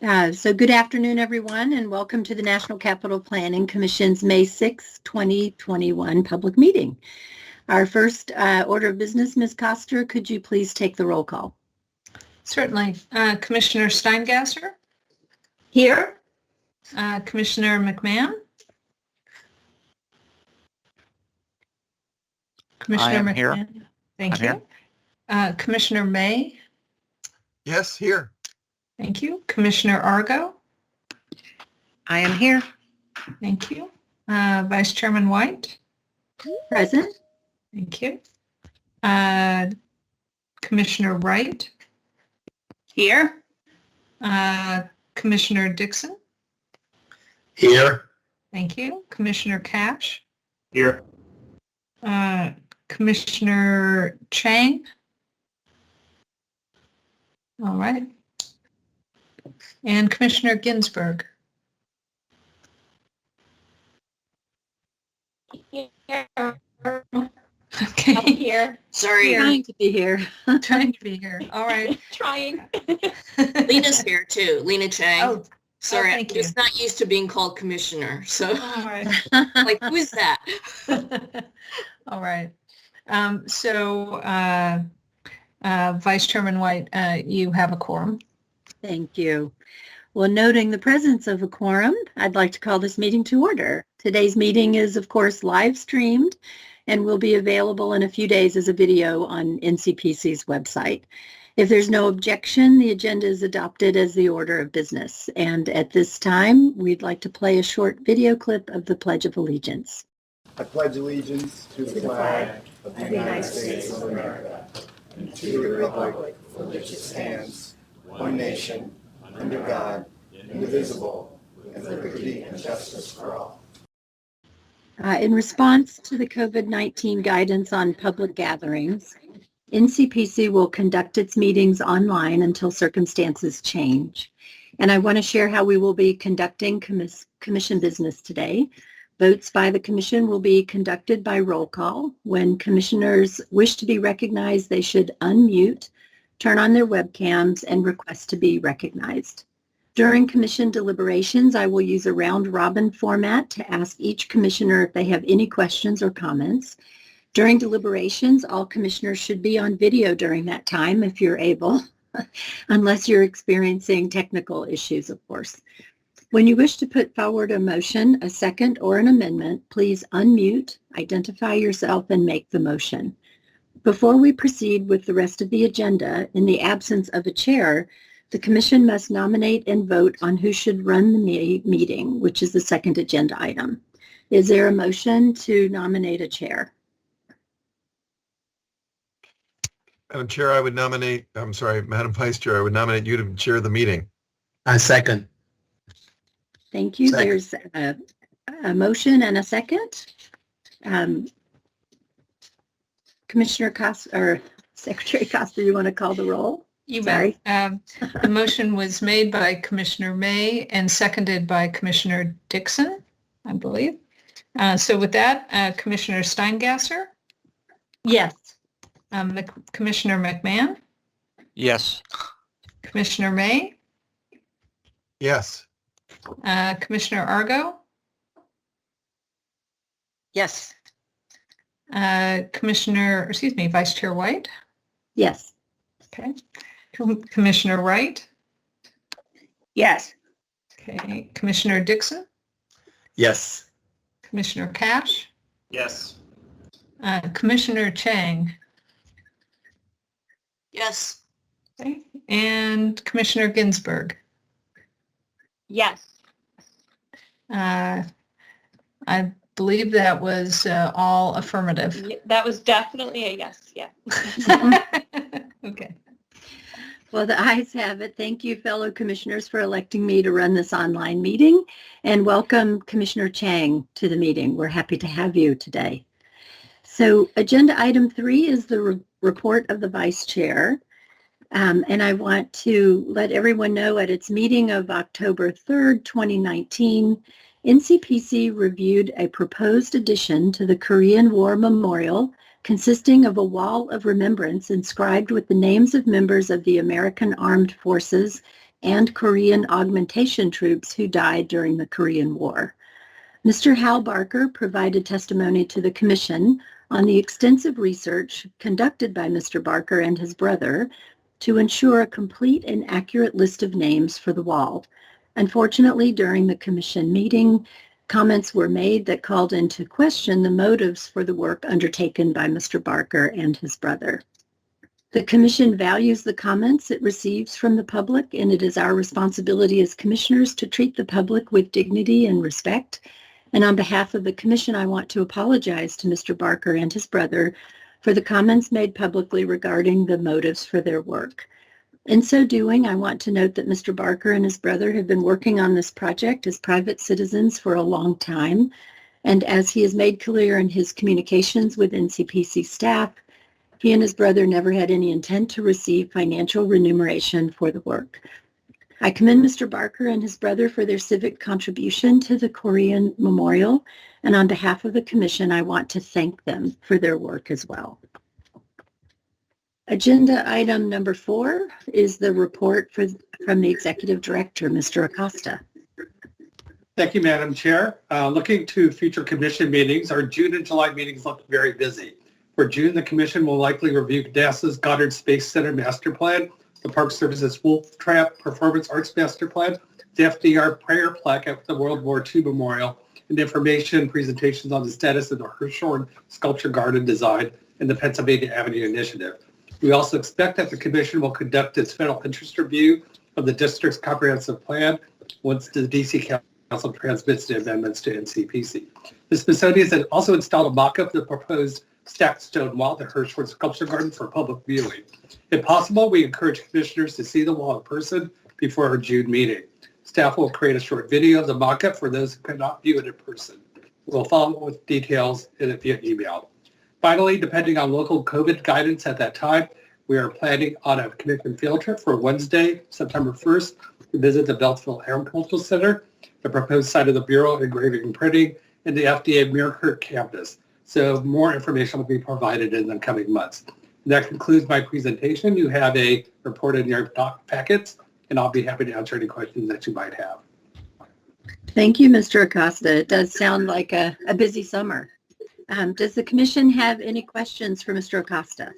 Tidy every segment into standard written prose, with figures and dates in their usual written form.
So good afternoon, everyone, and welcome to the National Capital Planning Commission's May 6, 2021 public meeting. Our first order of business, Ms. Coster, could you please take the roll call? Certainly. Commissioner Steingasser? Here. Commissioner McMahon? Commissioner McMahon? Here. Thank you. Commissioner May? Yes, here. Thank you. Commissioner Argo? I am here. Thank you. Vice Chairman White? Present. Thank you. Commissioner Wright? Here. Commissioner Dixon? Here. Thank you. Commissioner Cash? Here. Commissioner Chang? All right. And Commissioner Ginsburg? Okay. I'm here. Sorry. Trying to be here. Trying to be here. All right. Trying. Lena's here too. Lena Chang. Oh, sorry. thank I'm you. just not used to being called commissioner. So all right. like, who is that? All right. Vice Chairman White, you have a quorum. Thank you. Well, noting the presence of a quorum, I'd like to call this meeting to order. Today's meeting is, of course, live streamed and will be available in a few days as a video on NCPC's website. If there's no objection, the agenda is adopted as the order of business. And at this time, we'd like to play a short video clip of the Pledge of Allegiance. I pledge allegiance to the flag of the United States of America and to the republic for which it stands, one nation, under God, indivisible, with liberty and justice for all. In response to the COVID-19 guidance on public gatherings, NCPC will conduct its meetings online until circumstances change. And I want to share how we will be conducting commission business today. Votes by the commission will be conducted by roll call. When commissioners wish to be recognized, they should unmute, turn on their webcams, and request to be recognized. During commission deliberations, I will use a round-robin format to ask each commissioner if they have any questions or comments. During deliberations, all commissioners should be on video during that time if you're able, unless you're experiencing technical issues, of course. When you wish to put forward a motion, a second, or an amendment, please unmute, identify yourself, and make the motion. Before we proceed with the rest of the agenda, in the absence of a chair, the commission must nominate and vote on who should run the meeting, which is the second agenda item. Is there a motion to nominate a chair? Madam Chair, Madam Vice Chair, I would nominate you to chair the meeting. I second. Thank you. Second. There's a motion and a second. Commissioner Costa, or Secretary Costa, you want to call the roll? You Sorry. bet. The motion was made by Commissioner May and seconded by Commissioner Dixon, I believe. So with that, Commissioner Steingasser? Yes. Commissioner McMahon? Yes. Commissioner May? Yes. Commissioner Argo? Yes. Vice Chair White? Yes. Okay. Commissioner Wright? Yes. Okay. Commissioner Dixon? Yes. Commissioner Cash? Yes. Commissioner Chang? Yes. Okay. And Commissioner Ginsburg? Yes. I believe that was all affirmative. That was definitely a yes. Yeah. Okay. Well, the ayes have it. Thank you, fellow commissioners, for electing me to run this online meeting, and welcome Commissioner Chang to the meeting. We're happy to have you today. So agenda item 3 is the report of the vice chair. And I want to let everyone know at its meeting of October 3rd, 2019, NCPC reviewed a proposed addition to the Korean War Memorial consisting of a wall of remembrance inscribed with the names of members of the American Armed Forces and Korean augmentation troops who died during the Korean War. Mr. Hal Barker provided testimony to the Commission on the extensive research conducted by Mr. Barker and his brother to ensure a complete and accurate list of names for the wall. Unfortunately, during the Commission meeting, comments were made that called into question the motives for the work undertaken by Mr. Barker and his brother. The Commission values the comments it receives from the public, and it is our responsibility as commissioners to treat the public with dignity and respect. And on behalf of the Commission, I want to apologize to Mr. Barker and his brother for the comments made publicly regarding the motives for their work. In so doing, I want to note that Mr. Barker and his brother have been working on this project as private citizens for a long time. And as he has made clear in his communications with NCPC staff, he and his brother never had any intent to receive financial remuneration for the work. I commend Mr. Barker and his brother for their civic contribution to the Korean Memorial, and on behalf of the Commission, I want to thank them for their work as well. Agenda item number 4 is the report from the Executive Director, Mr. Acosta. Thank you, Madam Chair. Looking to future Commission meetings, our June and July meetings look very busy. For June, the Commission will likely review NASA's Goddard Space Center Master Plan, the Park Service's Wolf Trap Performance Arts Master Plan, the FDR Prayer Plaque at the World War II Memorial, and information presentations on the status of the Hirshhorn Sculpture Garden design and the Pennsylvania Avenue Initiative. We also expect that the Commission will conduct its federal interest review of the district's comprehensive plan once the DC Council transmits the amendments to NCPC. The Smithsonian has also installed a mock-up of the proposed stacked stone wall at the Hirshhorn Sculpture Garden for public viewing. If possible, we encourage commissioners to see the wall in person before our June meeting. Staff will create a short video of the mock-up for those who cannot view it in person. We'll follow up with details via email. Finally, depending on local COVID guidance at that time, we are planning on a commission field trip for Wednesday, September 1st, to visit the Beltsville Agricultural Center, the proposed site of the Bureau of Engraving and Printing, and the FDA Muirkirk campus. So more information will be provided in the coming months. That concludes my presentation. You have a report in your doc packets, and I'll be happy to answer any questions that you might have. Thank you, Mr. Acosta. It does sound like a busy summer. Does the Commission have any questions for Mr. Acosta?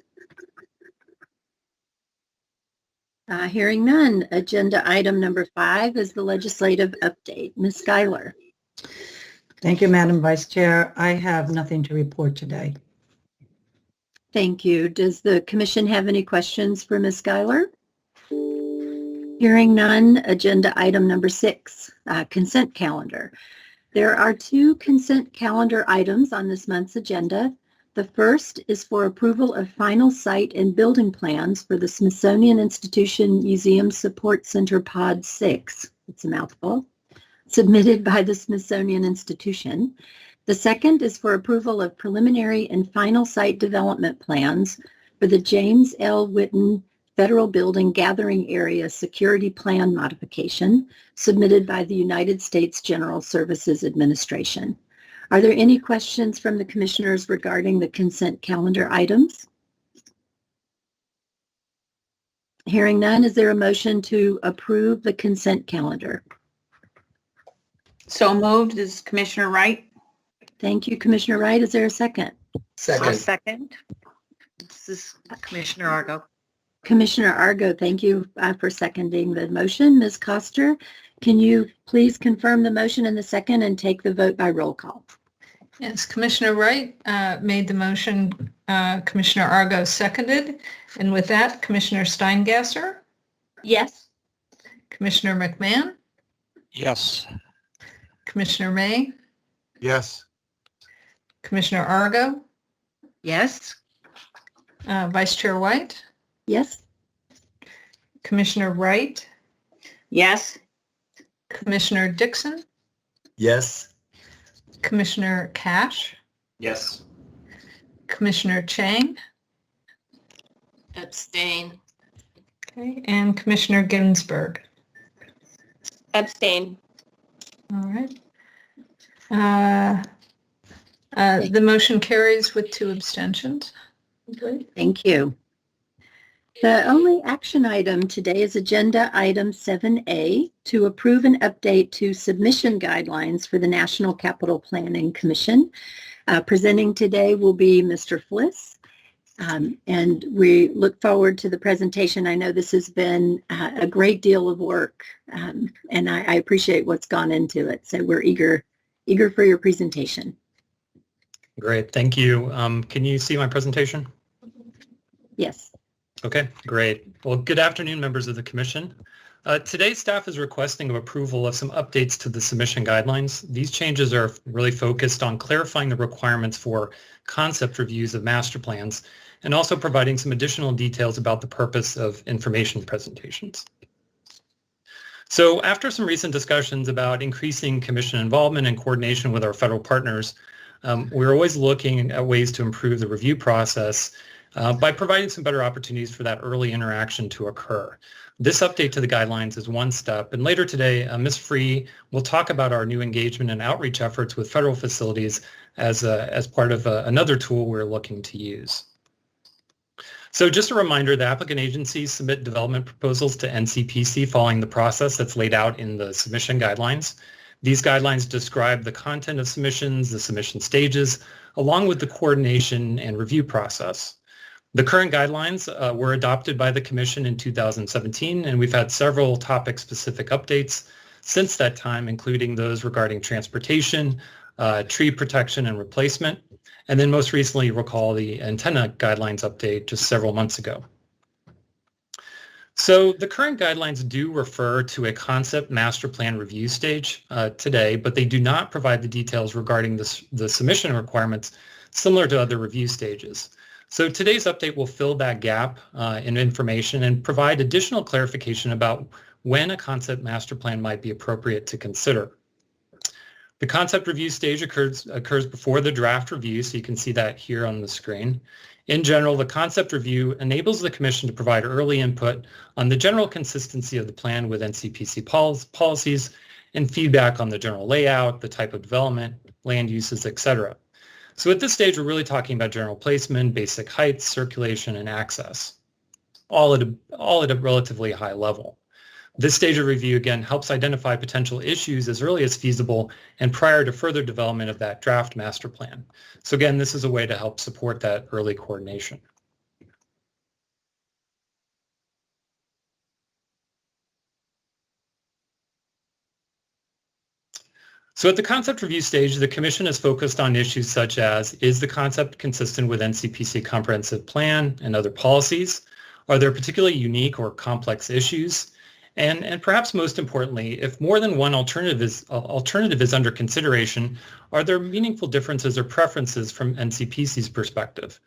Hearing none, agenda item number 5 is the legislative update. Ms. Schuyler. Thank you, Madam Vice Chair. I have nothing to report today. Thank you. Does the Commission have any questions for Ms. Schuyler? Hearing none, agenda item number 6, consent calendar. There are 2 consent calendar items on this month's agenda. The first is for approval of final site and building plans for the Smithsonian Institution Museum Support Center Pod 6. It's a mouthful. Submitted by the Smithsonian Institution. The second is for approval of preliminary and final site development plans for the James L. Whitten Federal Building Gathering Area Security Plan Modification, submitted by the United States General Services Administration. Are there any questions from the commissioners regarding the consent calendar items? Hearing none, is there a motion to approve the consent calendar? So moved is Commissioner Wright. Thank you, Commissioner Wright. Is there a second? Second. This is Commissioner Argo. Commissioner Argo, thank you for seconding the motion. Ms. Coster, can you please confirm the motion and the second and take the vote by roll call? Yes, Commissioner Wright made the motion. Commissioner Argo seconded. And with that, Commissioner Steingasser, Yes. Commissioner McMahon, Yes. Commissioner May, Yes. Commissioner Argo, Yes. Vice Chair White, Yes? Commissioner Wright, Yes. Commissioner Dixon, Yes. Commissioner Cash, Yes. Commissioner Chang, Abstain. okay, and Commissioner Ginsburg. Abstain. All right. The motion carries with 2 abstentions. Thank you. The only action item today is agenda item 7A to approve an update to submission guidelines for the National Capital Planning Commission. Presenting today will be Mr. Fliss, and we look forward to the presentation. I know this has been a great deal of work, and I appreciate what's gone into it. So we're eager for your presentation. Great, thank you. Can you see my presentation? Yes. Okay, great. Well, good afternoon, members of the Commission. Today, staff is requesting approval of some updates to the submission guidelines. These changes are really focused on clarifying the requirements for concept reviews of master plans and also providing some additional details about the purpose of information presentations. So after some recent discussions about increasing Commission involvement and coordination with our federal partners, we're always looking at ways to improve the review process by providing some better opportunities for that early interaction to occur. This update to the guidelines is one step, and later today, Ms. Free will talk about our new engagement and outreach efforts with federal facilities as part of another tool we're looking to use. So just a reminder, the applicant agencies submit development proposals to NCPC following the process that's laid out in the submission guidelines. These guidelines describe the content of submissions, the submission stages, along with the coordination and review process. The current guidelines were adopted by the Commission in 2017, and we've had several topic-specific updates since that time, including those regarding transportation, tree protection and replacement, and then most recently, recall the antenna guidelines update just several months ago. So the current guidelines do refer to a concept master plan review stage today, but they do not provide the details regarding the submission requirements similar to other review stages. So today's update will fill that gap in information and provide additional clarification about when a concept master plan might be appropriate to consider. The concept review stage occurs before the draft review, so you can see that here on the screen. In general, the concept review enables the Commission to provide early input on the general consistency of the plan with NCPC policies and feedback on the general layout, the type of development, land uses, etc. So at this stage, we're really talking about general placement, basic heights, circulation, and access, all at a relatively high level. This stage of review, again, helps identify potential issues as early as feasible and prior to further development of that draft master plan. So again, this is a way to help support that early coordination. So at the concept review stage, the Commission is focused on issues such as, is the concept consistent with NCPC comprehensive plan and other policies? Are there particularly unique or complex issues? And perhaps most importantly, if more than one alternative is under consideration, are there meaningful differences or preferences from NCPC's perspective?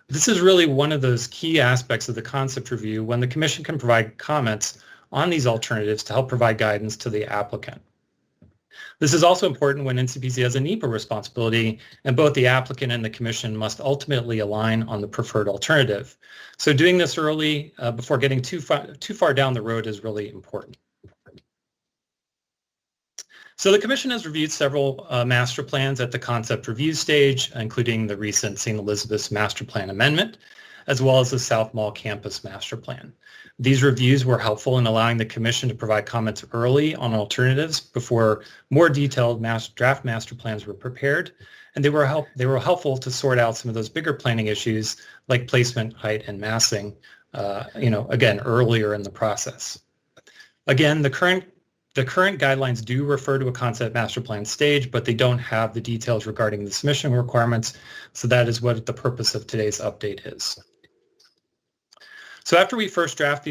This is really one of those key aspects of the concept review when the Commission can provide comments on these alternatives to help provide guidance to the applicant. This is also important when NCPC has a NEPA responsibility, and both the applicant and the Commission must ultimately align on the preferred alternative. So doing this early before getting too far down the road is really important. So the Commission has reviewed several master plans at the concept review stage, including the recent St. Elizabeth's Master Plan Amendment, as well as the South Mall Campus Master Plan. These reviews were helpful in allowing the Commission to provide comments early on alternatives before more detailed draft master plans were prepared, and they were helpful to sort out some of those bigger planning issues like placement, height, and massing, again, earlier in the process. Again, the current guidelines do refer to a concept master plan stage, but they don't have the details regarding the submission requirements, so that is what the purpose of today's update is. So after we first drafted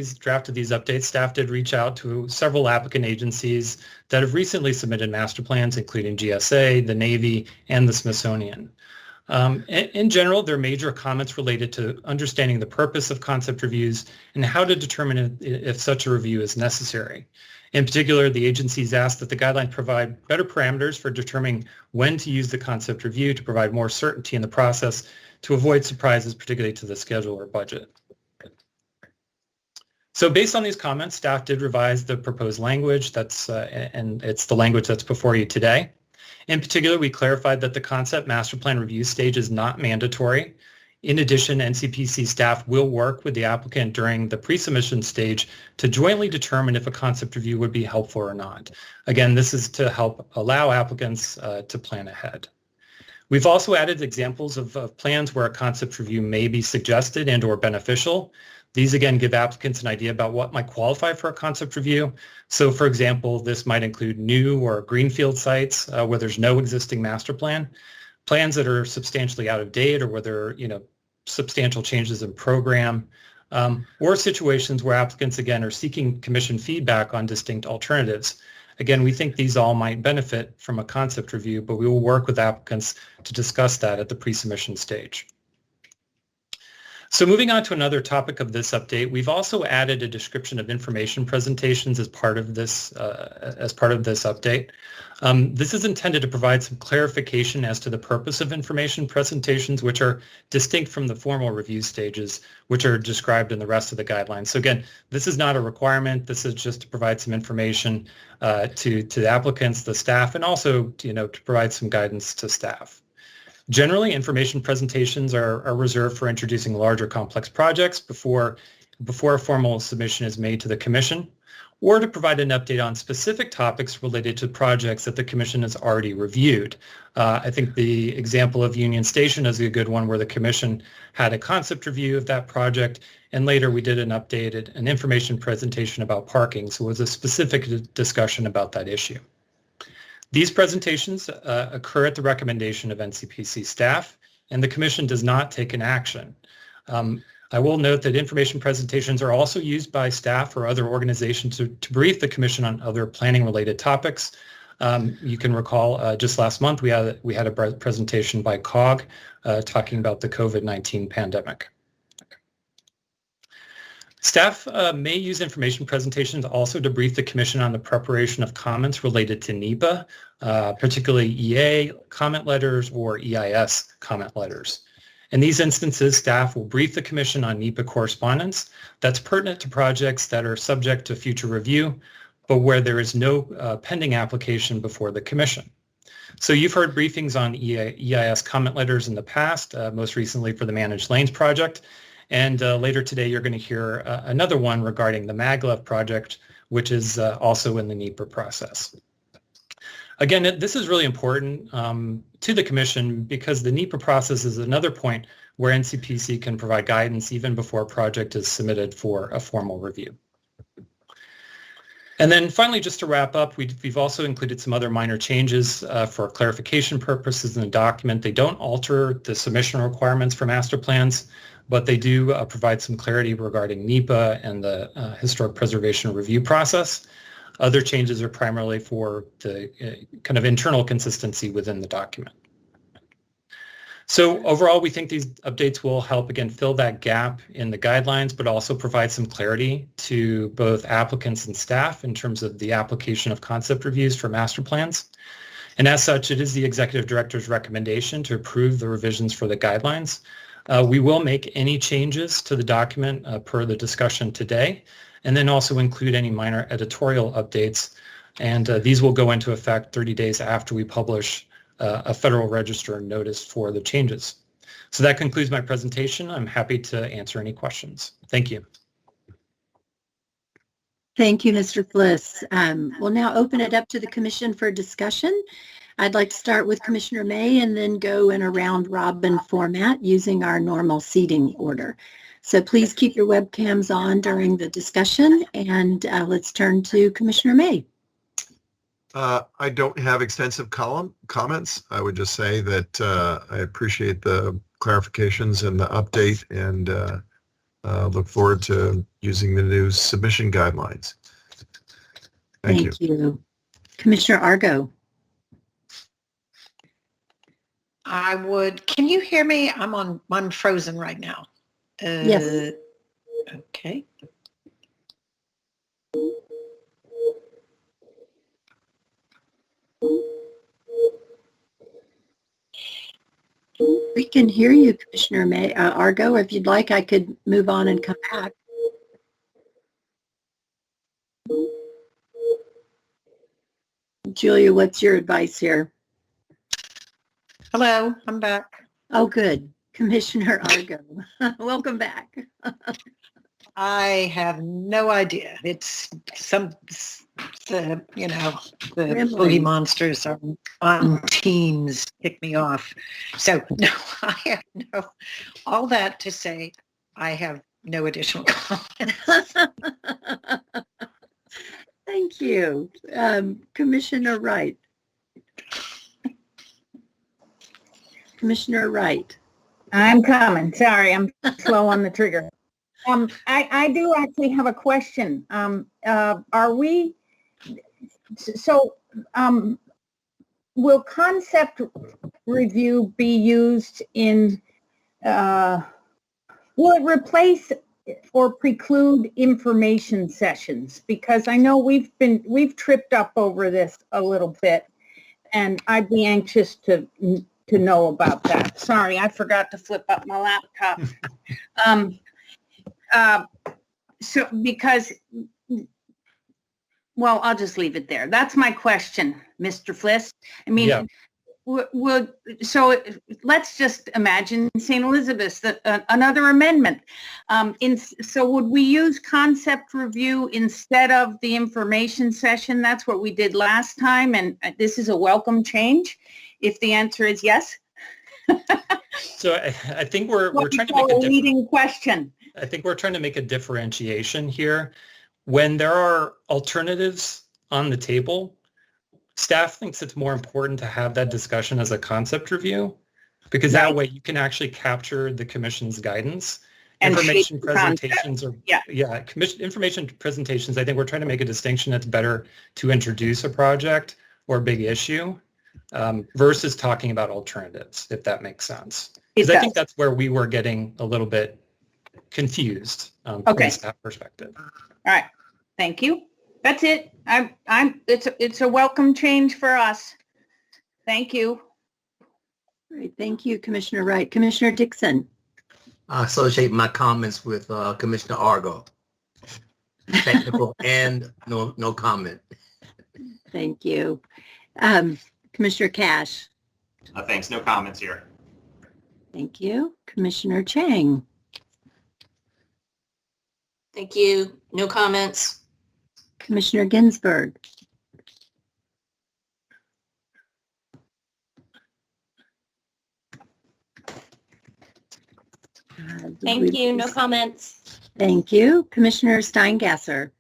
these updates, staff did reach out to several applicant agencies that have recently submitted master plans, including GSA, the Navy, and the Smithsonian. In general, there are major comments related to understanding the purpose of concept reviews and how to determine if such a review is necessary. In particular, the agencies asked that the guidelines provide better parameters for determining when to use the concept review to provide more certainty in the process to avoid surprises, particularly to the schedule or budget. So based on these comments, staff did revise the proposed language and it's the language that's before you today. In particular, we clarified that the concept master plan review stage is not mandatory. In addition, NCPC staff will work with the applicant during the pre-submission stage to jointly determine if a concept review would be helpful or not. Again, this is to help allow applicants to plan ahead. We've also added examples of plans where a concept review may be suggested and or beneficial. These again give applicants an idea about what might qualify for a concept review. So for example, this might include new or greenfield sites where there's no existing master plan, plans that are substantially out of date or where there are, substantial changes in program, or situations where applicants again are seeking commission feedback on distinct alternatives. Again, we think these all might benefit from a concept review, but we will work with applicants to discuss that at the pre-submission stage. So moving on to another topic of this update, we've also added a description of information presentations as part of this update. This is intended to provide some clarification as to the purpose of information presentations, which are distinct from the formal review stages, which are described in the rest of the guidelines. So again, this is not a requirement. This is just to provide some information to the applicants, the staff, and also to provide some guidance to staff. Generally, information presentations are reserved for introducing larger complex projects before a formal submission is made to the Commission, or to provide an update on specific topics related to projects that the Commission has already reviewed. I think the example of Union Station is a good one where the Commission had a concept review of that project, and later we did an information presentation about parking, so it was a specific discussion about that issue. These presentations occur at the recommendation of NCPC staff, and the Commission does not take an action. I will note that information presentations are also used by staff or other organizations to brief the Commission on other planning-related topics. You can recall just last month we had a presentation by COG talking about the COVID-19 pandemic. Staff may use information presentations also to brief the Commission on the preparation of comments related to NEPA, particularly EA comment letters or EIS comment letters. In these instances, staff will brief the Commission on NEPA correspondence that's pertinent to projects that are subject to future review, but where there is no pending application before the Commission. So you've heard briefings on EIS comment letters in the past, most recently for the Managed Lanes project. And later today, you're going to hear another one regarding the Maglev project, which is also in the NEPA process. Again, this is really important to the Commission because the NEPA process is another point where NCPC can provide guidance even before a project is submitted for a formal review. And then finally, just to wrap up, we've also included some other minor changes for clarification purposes in the document. They don't alter the submission requirements for master plans, but they do provide some clarity regarding NEPA and the historic preservation review process. Other changes are primarily for the kind of internal consistency within the document. So overall, we think these updates will help, again, fill that gap in the guidelines, but also provide some clarity to both applicants and staff in terms of the application of concept reviews for master plans. And as such, it is the Executive Director's recommendation to approve the revisions for the guidelines. We will make any changes to the document per the discussion today, and then also include any minor editorial updates. And these will go into effect 30 days after we publish a Federal Register notice for the changes. So that concludes my presentation. I'm happy to answer any questions. Thank you. Thank you, Mr. Fliss. We'll now open it up to the Commission for discussion. I'd like to start with Commissioner May and then go in a round robin format using our normal seating order. So please keep your webcams on during the discussion, and let's turn to Commissioner May. I don't have extensive comments. I would just say that I appreciate the clarifications and the update, and look forward to using the new submission guidelines. Thank you. Commissioner Argo. Can you hear me? I'm frozen right now. Yes. Okay. We can hear you, Commissioner May. Argo, if you'd like, I could move on and come back. Julia, what's your advice here? Hello, I'm back. Oh, good. Commissioner Argo. Welcome back. I have no idea. It's the Gremlins. boogie monsters on Teams kick me off. So no, I have no, all that to say, I have no additional comments. Thank you. Commissioner Wright. Commissioner Wright. I'm coming. Sorry, I'm slow on the trigger. I do actually have a question. Will concept review be used in, will it replace or preclude information sessions? Because I know we've tripped up over this a little bit, and I'd be anxious to know about that. Sorry, I forgot to flip up my laptop. Well, I'll just leave it there. That's my question, Mr. Fliss. I mean, Yeah. Let's just imagine St. Elizabeth's, another amendment. So would we use concept review instead of the information session? That's what we did last time, and this is a welcome change, if the answer is yes. So I think we're trying to a make a leading question. I think we're trying to make a differentiation here. When there are alternatives on the table, staff thinks it's more important to have that discussion as a concept review, because that way you can actually capture the commission's guidance. And Information shape the concept. presentations are, Yeah. information presentations, I think we're trying to make a distinction that's better to introduce a project or a big issue versus talking about alternatives, if that makes sense. Because I think that's where we were getting a little bit confused from a staff perspective. All right. Thank you. That's it. It's a welcome change for us. Thank you. All right, thank you, Commissioner Wright. Commissioner Dixon. I associate my comments with Commissioner Argo. Technical and no comment. Thank you. Commissioner Cash. Thanks. No comments here. Thank you. Commissioner Chang. Thank you. No comments. Commissioner Ginsburg. Thank you. No comments. Thank you. Commissioner Steingasser.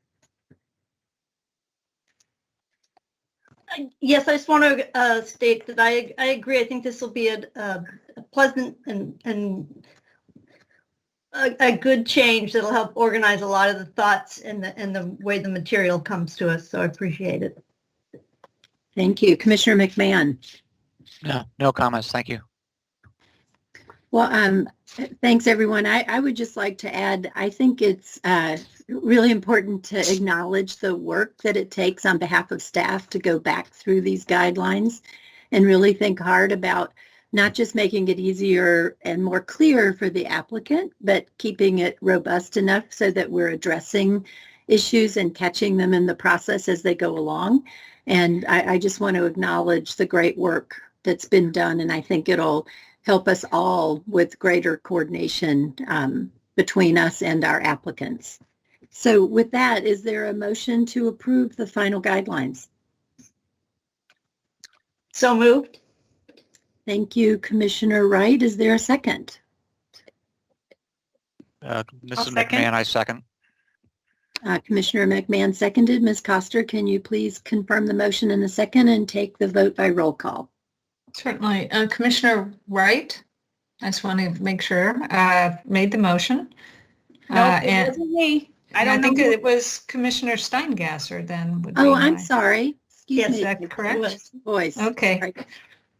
Yes, I just want to state that I agree. I think this will be a pleasant and a good change that'll help organize a lot of the thoughts and the way the material comes to us. So I appreciate it. Thank you. Commissioner McMahon. No comments. Thank you. Well, thanks, everyone. I would just like to add, I think it's really important to acknowledge the work that it takes on behalf of staff to go back through these guidelines and really think hard about not just making it easier and more clear for the applicant, but keeping it robust enough so that we're addressing issues and catching them in the process as they go along. And I just want to acknowledge the great work that's been done, and I think it'll help us all with greater coordination between us and our applicants. So with that, is there a motion to approve the final guidelines? So moved. Thank you, Commissioner Wright. Is there a second? Mrs. McMahon, I second. Commissioner McMahon seconded. Ms. Coster, can you please confirm the motion in a second and take the vote by roll call? Certainly. Commissioner Wright, I just want to make sure, made the motion. No, it wasn't me. I think it was Commissioner Steingasser then. Oh, I'm sorry. Excuse Yes, me. is that correct? Voice. Okay. Sorry.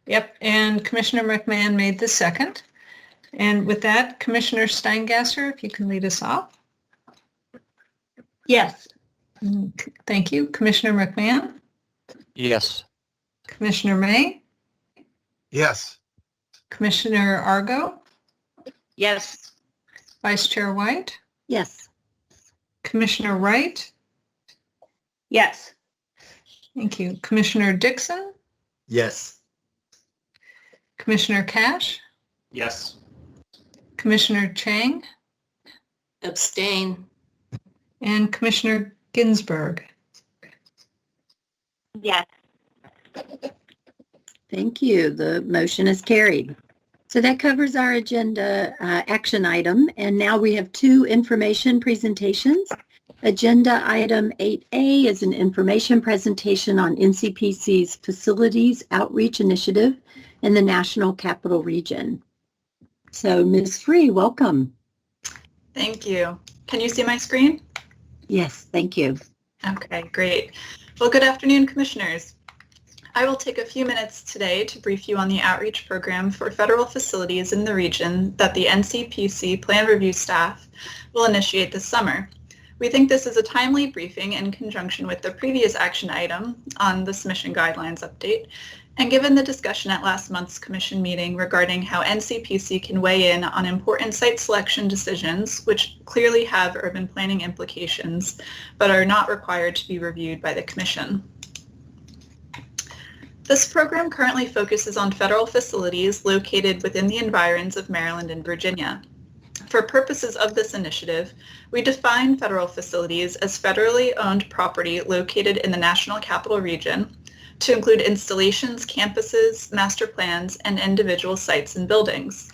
Yep, and Commissioner McMahon made the second. And with that, Commissioner Steingasser, if you can lead us off. Yes. Thank you. Commissioner McMahon? Yes. Commissioner May? Yes. Commissioner Argo? Yes. Vice Chair White? Yes. Commissioner Wright? Yes. Thank you. Commissioner Dixon? Yes. Commissioner Cash? Yes. Commissioner Chang, Abstain. and Commissioner Ginsburg. Yes. Thank you. The motion is carried. So that covers our agenda action item. And now we have 2 information presentations. Agenda item 8A is an information presentation on NCPC's Facilities Outreach Initiative in the National Capital Region. So Ms. Free, welcome. Thank you. Can you see my screen? Yes, thank you. Okay, great. Well, good afternoon, Commissioners. I will take a few minutes today to brief you on the outreach program for federal facilities in the region that the NCPC Plan Review staff will initiate this summer. We think this is a timely briefing in conjunction with the previous action item on the submission guidelines update, and given the discussion at last month's commission meeting regarding how NCPC can weigh in on important site selection decisions, which clearly have urban planning implications, but are not required to be reviewed by the commission. This program currently focuses on federal facilities located within the environs of Maryland and Virginia. For purposes of this initiative, we define federal facilities as federally owned property located in the National Capital Region to include installations, campuses, master plans, and individual sites and buildings.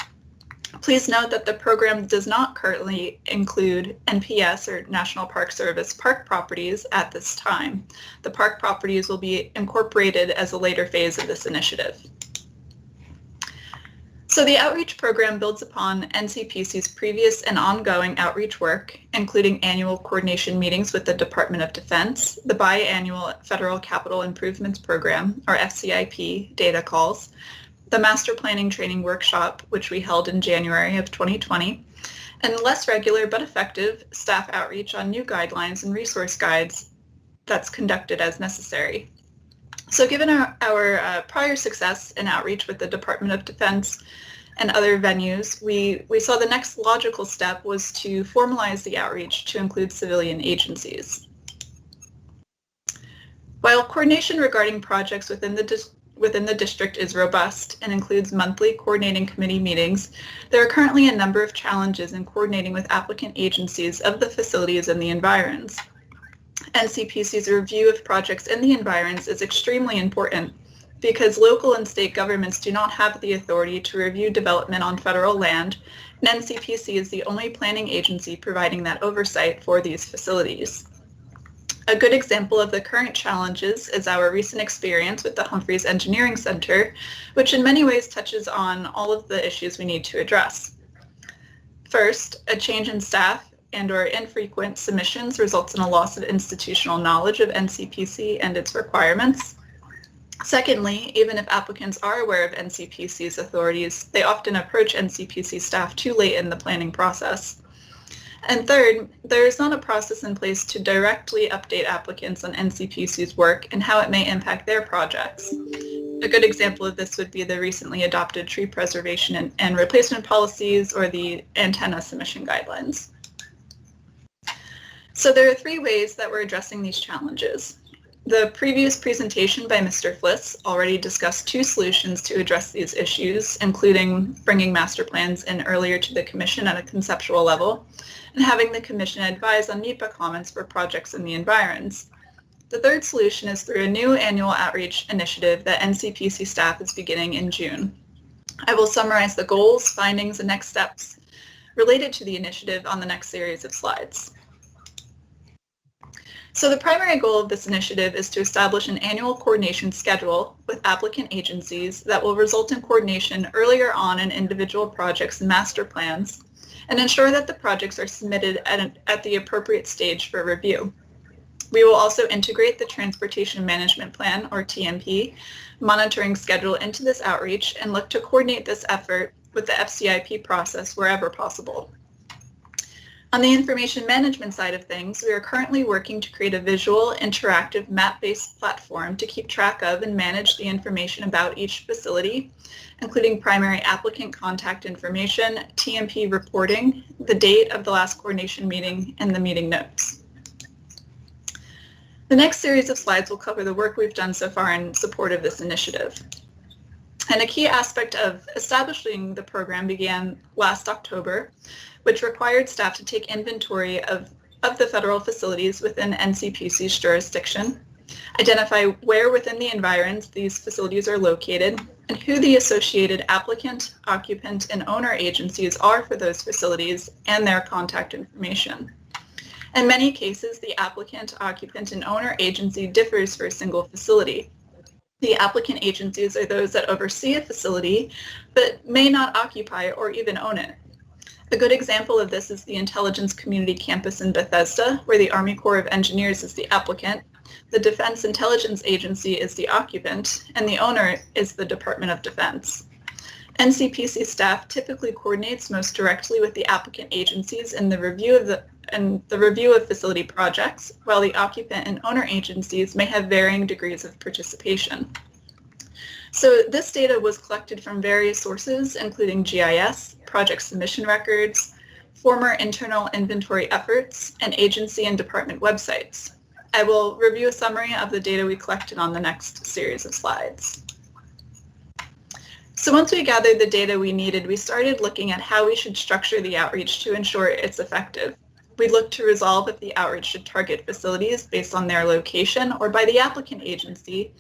Please note that the program does not currently include NPS or National Park Service park properties at this time. The park properties will be incorporated as a later phase of this initiative. So the outreach program builds upon NCPC's previous and ongoing outreach work, including annual coordination meetings with the Department of Defense, the biannual Federal Capital Improvements Program, or FCIP, data calls, the Master Planning Training Workshop, which we held in January of 2020, and less regular but effective staff outreach on new guidelines and resource guides that's conducted as necessary. So given our prior success in outreach with the Department of Defense and other venues, we saw the next logical step was to formalize the outreach to include civilian agencies. While coordination regarding projects within the district is robust and includes monthly coordinating committee meetings, there are currently a number of challenges in coordinating with applicant agencies of the facilities and the environs. NCPC's review of projects in the environs is extremely important because local and state governments do not have the authority to review development on federal land, and NCPC is the only planning agency providing that oversight for these facilities. A good example of the current challenges is our recent experience with the Humphreys Engineering Center, which in many ways touches on all of the issues we need to address. First, a change in staff and/or infrequent submissions results in a loss of institutional knowledge of NCPC and its requirements. Secondly, even if applicants are aware of NCPC's authorities, they often approach NCPC staff too late in the planning process. And third, there is not a process in place to directly update applicants on NCPC's work and how it may impact their projects. A good example of this would be the recently adopted tree preservation and replacement policies or the antenna submission guidelines. So there are 3 ways that we're addressing these challenges. The previous presentation by Mr. Fliss already discussed 2 solutions to address these issues, including bringing master plans in earlier to the Commission at a conceptual level, and having the Commission advise on NEPA comments for projects in the environs. The third solution is through a new annual outreach initiative that NCPC staff is beginning in June. I will summarize the goals, findings, and next steps related to the initiative on the next series of slides. So the primary goal of this initiative is to establish an annual coordination schedule with applicant agencies that will result in coordination earlier on in individual projects and master plans, and ensure that the projects are submitted at the appropriate stage for review. We will also integrate the Transportation Management Plan, or TMP, monitoring schedule into this outreach and look to coordinate this effort with the FCIP process wherever possible. On the information management side of things, we are currently working to create a visual, interactive, map-based platform to keep track of and manage the information about each facility, including primary applicant contact information, TMP reporting, the date of the last coordination meeting, and the meeting notes. The next series of slides will cover the work we've done so far in support of this initiative. And a key aspect of establishing the program began last October, which required staff to take inventory of the federal facilities within NCPC's jurisdiction, identify where within the environs these facilities are located, and who the associated applicant, occupant, and owner agencies are for those facilities and their contact information. In many cases, the applicant, occupant, and owner agency differs for a single facility. The applicant agencies are those that oversee a facility, but may not occupy or even own it. A good example of this is the Intelligence Community Campus in Bethesda, where the Army Corps of Engineers is the applicant, the Defense Intelligence Agency is the occupant, and the owner is the Department of Defense. NCPC staff typically coordinates most directly with the applicant agencies in the review of facility projects, while the occupant and owner agencies may have varying degrees of participation. So this data was collected from various sources, including GIS, project submission records, former internal inventory efforts, and agency and department websites. I will review a summary of the data we collected on the next series of slides. So once we gathered the data we needed, we started looking at how we should structure the outreach to ensure it's effective. We looked to resolve if the outreach should target facilities based on their location or by the applicant agency,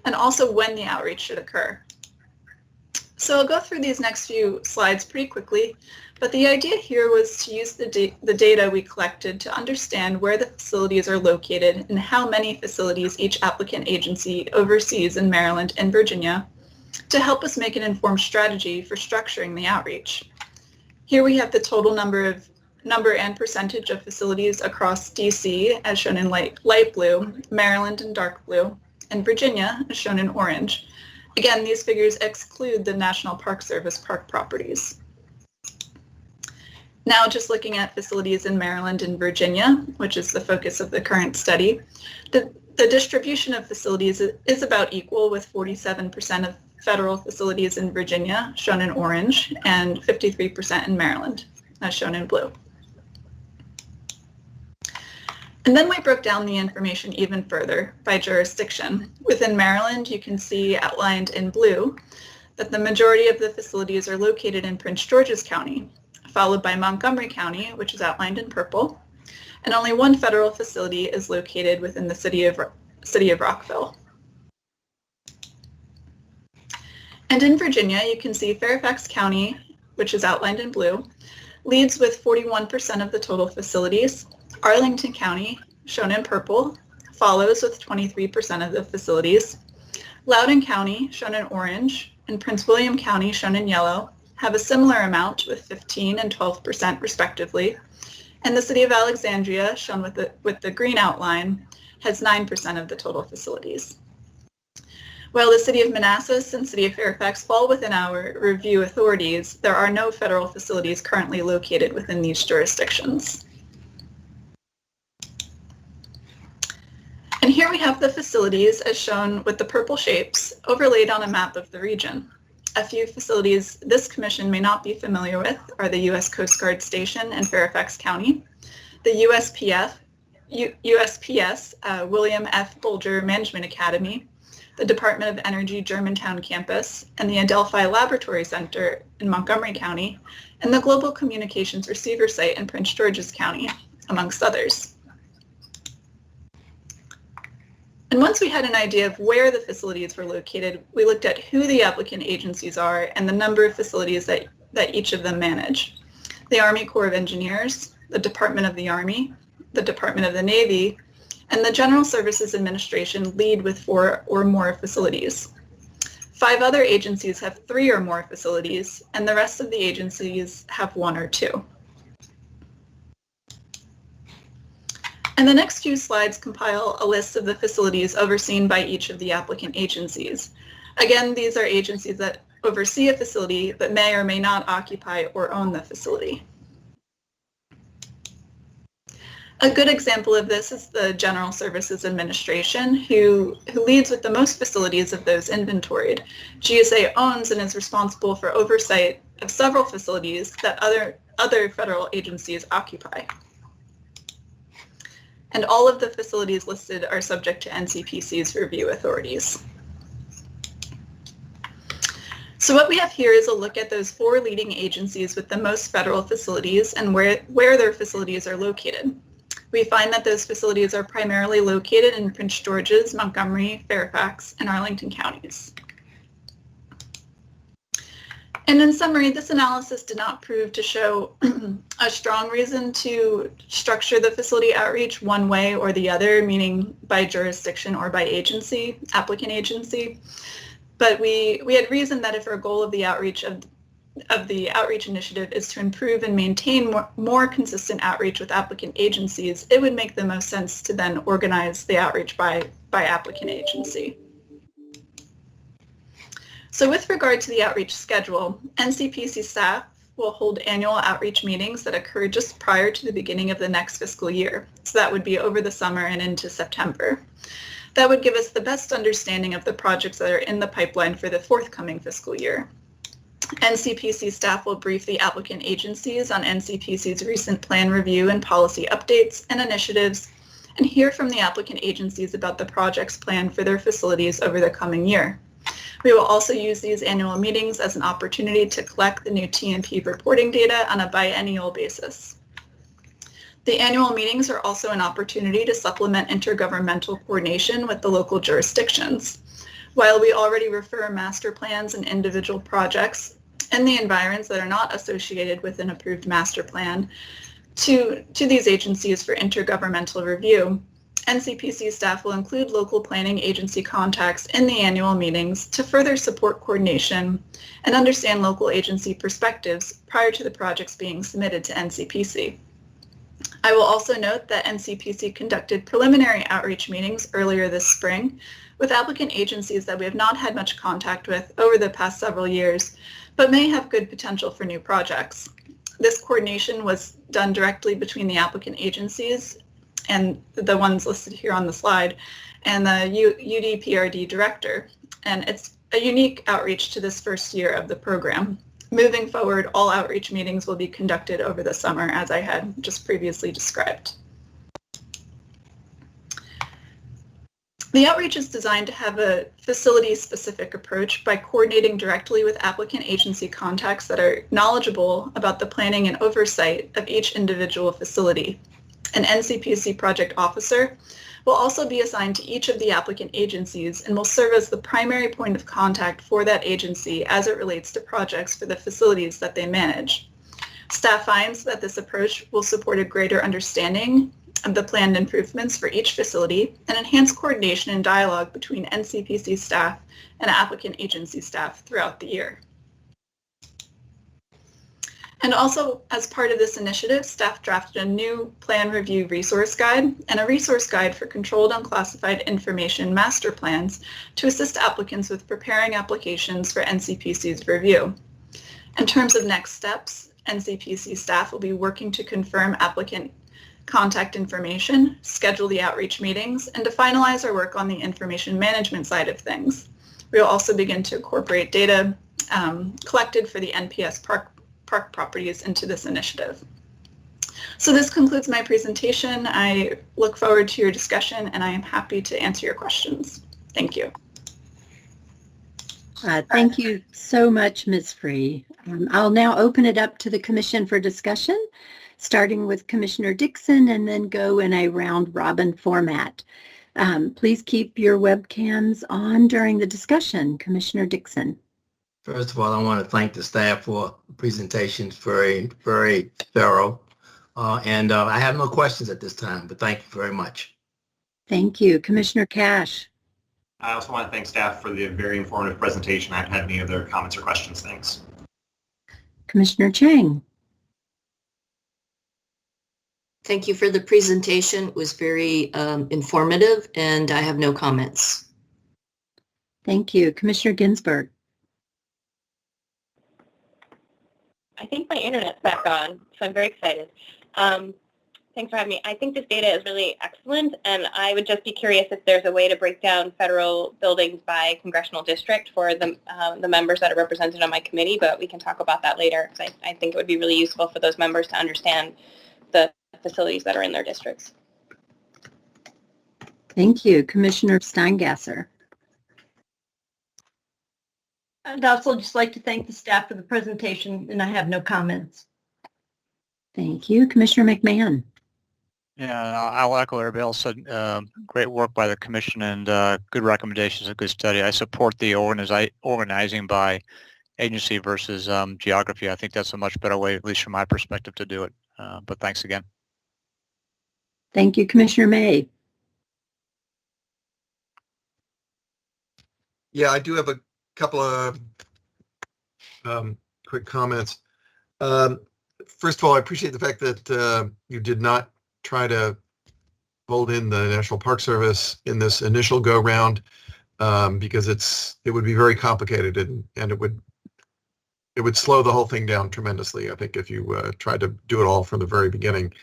and also when the outreach should occur. So I'll go through these next few slides pretty quickly, but the idea here was to use the data we collected to understand where the facilities are located and how many facilities each applicant agency oversees in Maryland and Virginia to help us make an informed strategy for structuring the outreach. Here we have the total number and percentage of facilities across DC, as shown in light blue, Maryland in dark blue, and Virginia, as shown in orange. Again, these figures exclude the National Park Service park properties. Now, just looking at facilities in Maryland and Virginia, which is the focus of the current study, the distribution of facilities is about equal, with 47% of federal facilities in Virginia, shown in orange, and 53% in Maryland, as shown in blue. And then we broke down the information even further by jurisdiction. Within Maryland, you can see outlined in blue that the majority of the facilities are located in Prince George's County, followed by Montgomery County, which is outlined in purple, and only one federal facility is located within the city of Rockville. And in Virginia, you can see Fairfax County, which is outlined in blue, leads with 41% of the total facilities. Arlington County, shown in purple, follows with 23% of the facilities. Loudoun County, shown in orange, and Prince William County, shown in yellow, have a similar amount with 15 and 12% respectively. And the city of Alexandria, shown with the green outline, has 9% of the total facilities. While the city of Manassas and city of Fairfax fall within our review authorities, there are no federal facilities currently located within these jurisdictions. And here we have the facilities as shown with the purple shapes overlaid on a map of the region. A few facilities this commission may not be familiar with are the U.S. Coast Guard Station in Fairfax County, the USPS William F. Bolger Management Academy, the Department of Energy Germantown campus, and the Adelphi Laboratory Center in Montgomery County, and the Global Communications Receiver Site in Prince George's County, amongst others. And once we had an idea of where the facilities were located, we looked at who the applicant agencies are and the number of facilities that each of them manage. The Army Corps of Engineers, the Department of the Army, the Department of the Navy, and the General Services Administration lead with 4 or more facilities. 5 other agencies have 3 or more facilities, and the rest of the agencies have 1 or 2. And the next few slides compile a list of the facilities overseen by each of the applicant agencies. Again, these are agencies that oversee a facility but may or may not occupy or own the facility. A good example of this is the General Services Administration, who leads with the most facilities of those inventoried. GSA owns and is responsible for oversight of several facilities that other federal agencies occupy. And all of the facilities listed are subject to NCPC's review authorities. So what we have here is a look at those 4 leading agencies with the most federal facilities and where their facilities are located. We find that those facilities are primarily located in Prince George's, Montgomery, Fairfax, and Arlington counties. And in summary, this analysis did not prove to show a strong reason to structure the facility outreach one way or the other, meaning by jurisdiction or by agency, applicant agency. But we had reasoned that if our goal of the outreach initiative is to improve and maintain more consistent outreach with applicant agencies, it would make the most sense to then organize the outreach by applicant agency. So with regard to the outreach schedule, NCPC staff will hold annual outreach meetings that occur just prior to the beginning of the next fiscal year. So that would be over the summer and into September. That would give us the best understanding of the projects that are in the pipeline for the forthcoming fiscal year. NCPC staff will brief the applicant agencies on NCPC's recent plan review and policy updates and initiatives, and hear from the applicant agencies about the projects planned for their facilities over the coming year. We will also use these annual meetings as an opportunity to collect the new TNP reporting data on a biennial basis. The annual meetings are also an opportunity to supplement intergovernmental coordination with the local jurisdictions. While we already refer master plans and individual projects and the environs that are not associated with an approved master plan to these agencies for intergovernmental review, NCPC staff will include local planning agency contacts in the annual meetings to further support coordination and understand local agency perspectives prior to the projects being submitted to NCPC. I will also note that NCPC conducted preliminary outreach meetings earlier this spring with applicant agencies that we have not had much contact with over the past several years, but may have good potential for new projects. This coordination was done directly between the applicant agencies and the ones listed here on the slide, and the UDPRD director. And it's a unique outreach to this first year of the program. Moving forward, all outreach meetings will be conducted over the summer, as I had just previously described. The outreach is designed to have a facility-specific approach by coordinating directly with applicant agency contacts that are knowledgeable about the planning and oversight of each individual facility. An NCPC project officer will also be assigned to each of the applicant agencies and will serve as the primary point of contact for that agency as it relates to projects for the facilities that they manage. Staff finds that this approach will support a greater understanding of the planned improvements for each facility and enhance coordination and dialogue between NCPC staff and applicant agency staff throughout the year. And also, as part of this initiative, staff drafted a new plan review resource guide and a resource guide for controlled unclassified information master plans to assist applicants with preparing applications for NCPC's review. In terms of next steps, NCPC staff will be working to confirm applicant contact information, schedule the outreach meetings, and to finalize our work on the information management side of things. We will also begin to incorporate data collected for the NPS park properties into this initiative. So this concludes my presentation. I look forward to your discussion, and I am happy to answer your questions. Thank you. Thank you so much, Ms. Free. I'll now open it up to the commission for discussion, starting with Commissioner Dixon and then go in a round robin format. Please keep your webcams on during the discussion. Commissioner Dixon. First of all, I want to thank the staff for presentations, very, very thorough. And I have no questions at this time, but thank you very much. Thank you. Commissioner Cash. I also want to thank staff for the very informative presentation. I haven't had any other comments or questions. Thanks. Commissioner Chang. Thank you for the presentation. It was very informative, and I have no comments. Thank you. Commissioner Ginsburg. I think my internet's back on, so I'm very excited. Thanks for having me. I think this data is really excellent, and I would just be curious if there's a way to break down federal buildings by congressional district for the members that are represented on my committee, but we can talk about that later, because I think it would be really useful for those members to understand the facilities that are in their districts. Thank you. Commissioner Steingasser. I'd also just like to thank the staff for the presentation, and I have no comments. Thank you. Commissioner McMahon. Yeah, I'll echo what everybody else said. Great work by the commission and good recommendations, a good study. I support the organizing by agency versus geography. I think that's a much better way, at least from my perspective, to do it. But thanks again. Thank you, Commissioner May. Yeah, I do have a couple of quick comments. First of all, I appreciate the fact that you did not try to fold in the National Park Service in this initial go-round because it would be very complicated and it would slow the whole thing down tremendously, I think, if you tried to do it all from the very beginning.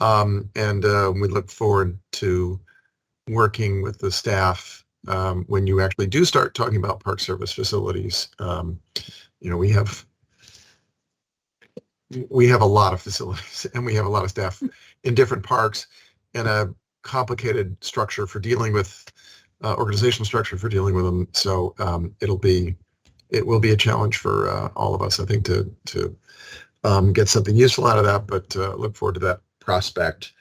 We look forward to working with the staff when you actually do start talking about Park Service facilities. We have a lot of facilities and we have a lot of staff in different parks and a complicated structure for dealing with organizational structure for dealing with them. So it will be a challenge for all of us, I think, to get something useful out of that, but look forward to that prospect.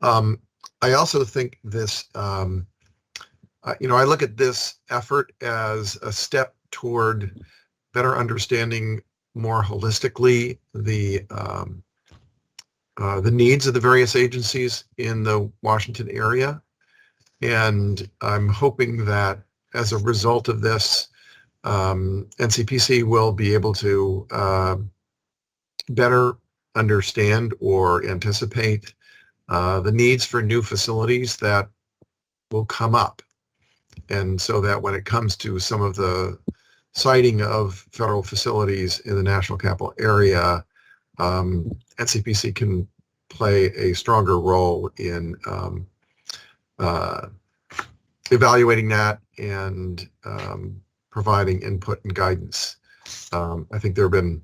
I also think this, I look at this effort as a step toward better understanding more holistically the needs of the various agencies in the Washington area. And I'm hoping that as a result of this, NCPC will be able to better understand or anticipate the needs for new facilities that will come up. And so that when it comes to some of the siting of federal facilities in the National Capital Area, NCPC can play a stronger role in evaluating that and providing input and guidance. I think there have been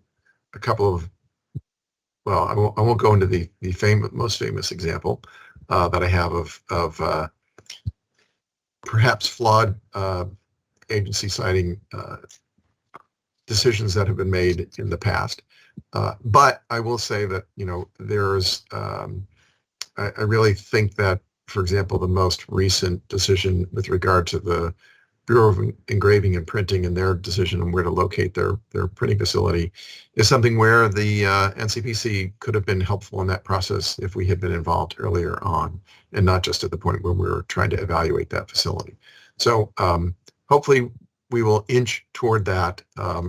a couple of, well, I won't go into the most famous example that I have of perhaps flawed agency siting decisions that have been made in the past. But I will say that, there's, I really think that, for example, the most recent decision with regard to the Bureau of Engraving and Printing and their decision on where to locate their printing facility is something where the NCPC could have been helpful in that process if we had been involved earlier on and not just at the point where we were trying to evaluate that facility. So hopefully we will inch toward that.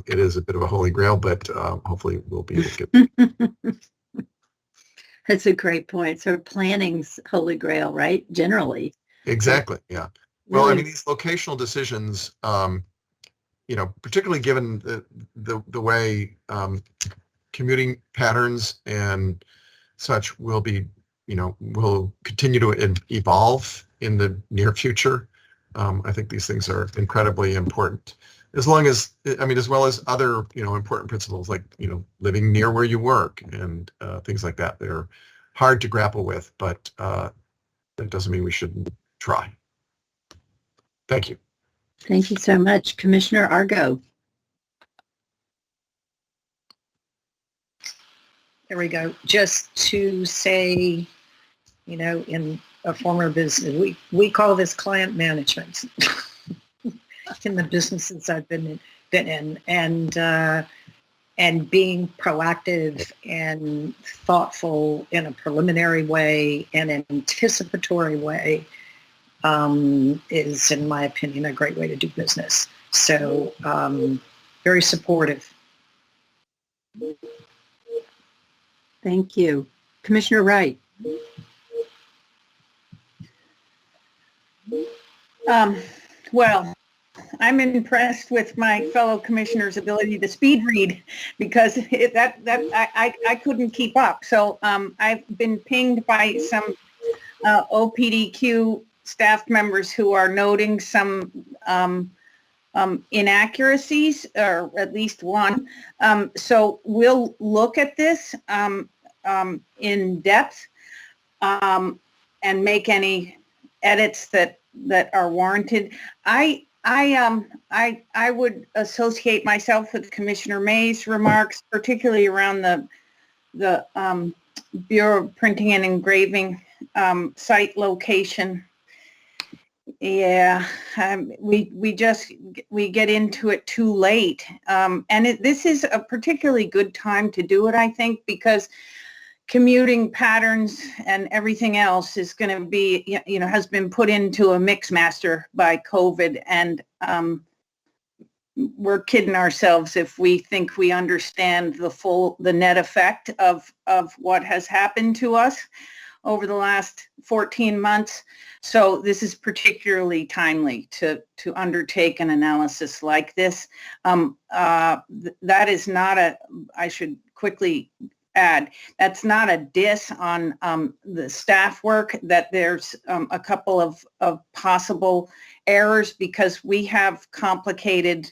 It is a bit of a holy grail, but hopefully we'll be able to get That's a great point. So planning's holy grail, right? Generally. Exactly. Yeah. Well, I mean, these locational decisions, particularly given the way commuting patterns and such will be, will continue to evolve in the near future. I think these things are incredibly important, as well as other, important principles like, living near where you work and things like that. They're hard to grapple with, but that doesn't mean we shouldn't try. Thank you. Thank you so much. Commissioner Argo. There we go. Just to say, in a former business, we call this client management in the businesses I've been in, and being proactive and thoughtful in a preliminary way and an anticipatory way is, in my opinion, a great way to do business. So very supportive. Thank you. Commissioner Wright. Well, I'm impressed with my fellow commissioner's ability to speed read because I couldn't keep up. So I've been pinged by some OPDQ staff members who are noting some inaccuracies, or at least one. So we'll look at this in depth and make any edits that are warranted. I I would associate myself with Commissioner May's remarks, particularly around the Bureau of Printing and Engraving site location. Yeah, we get into it too late, and this is a particularly good time to do it, I think, because commuting patterns and everything else is going to be, has been put into a mix master by COVID, and we're kidding ourselves if we think we understand the net effect of what has happened to us over the last 14 months. So this is particularly timely to undertake an analysis like this. That is not I should quickly add, that's not a diss on the staff work, that there's a couple of possible errors because we have complicated,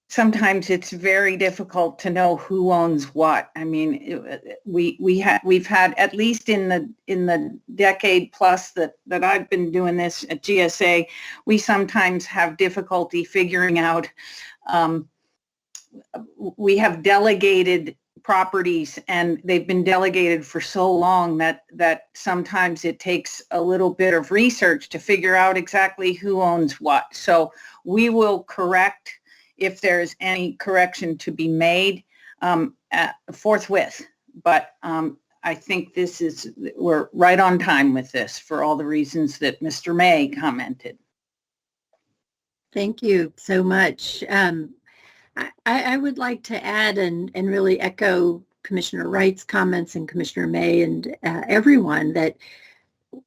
sometimes it's very difficult to know who owns what. I mean, we've had, at least in the decade plus that I've been doing this at GSA, we sometimes have difficulty figuring out. We have delegated properties, and they've been delegated for so long that sometimes it takes a little bit of research to figure out exactly who owns what. So we will correct if there's any correction to be made forthwith. But I think we're right on time with this for all the reasons that Mr. May commented. Thank you so much. I would like to add and really echo Commissioner Wright's comments and Commissioner May and everyone that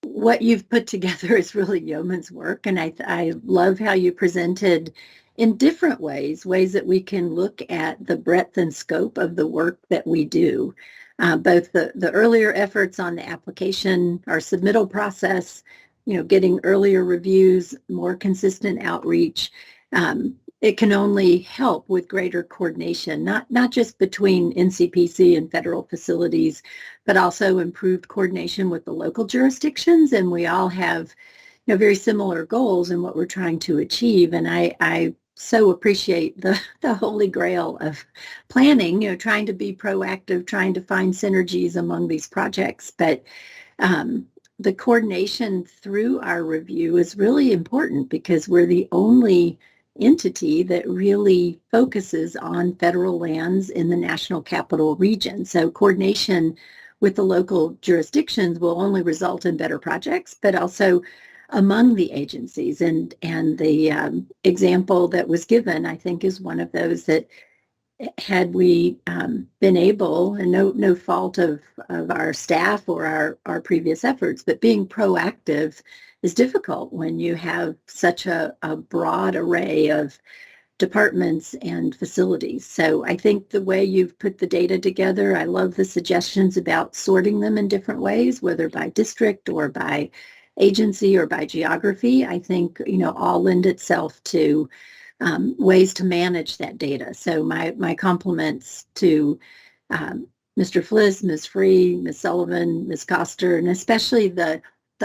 what you've put together is really yeoman's work. And I love how you presented in different ways that we can look at the breadth and scope of the work that we do. Both the earlier efforts on the application, our submittal process, getting earlier reviews, more consistent outreach. It can only help with greater coordination, not just between NCPC and federal facilities, but also improved coordination with the local jurisdictions. And we all have very similar goals in what we're trying to achieve. And I so appreciate the holy grail of planning, trying to be proactive, trying to find synergies among these projects. But the coordination through our review is really important because we're the only entity that really focuses on federal lands in the National Capital Region. So coordination with the local jurisdictions will only result in better projects, but also among the agencies. And the example that was given, I think, is one of those that had we been able, and no fault of our staff or our previous efforts, but being proactive is difficult when you have such a broad array of departments and facilities. So I think the way you've put the data together, I love the suggestions about sorting them in different ways, whether by district or by agency or by geography. I think, all lend itself to ways to manage that data. So my compliments to Mr. Fliss, Ms. Free, Ms. Sullivan, Ms. Coster, and especially the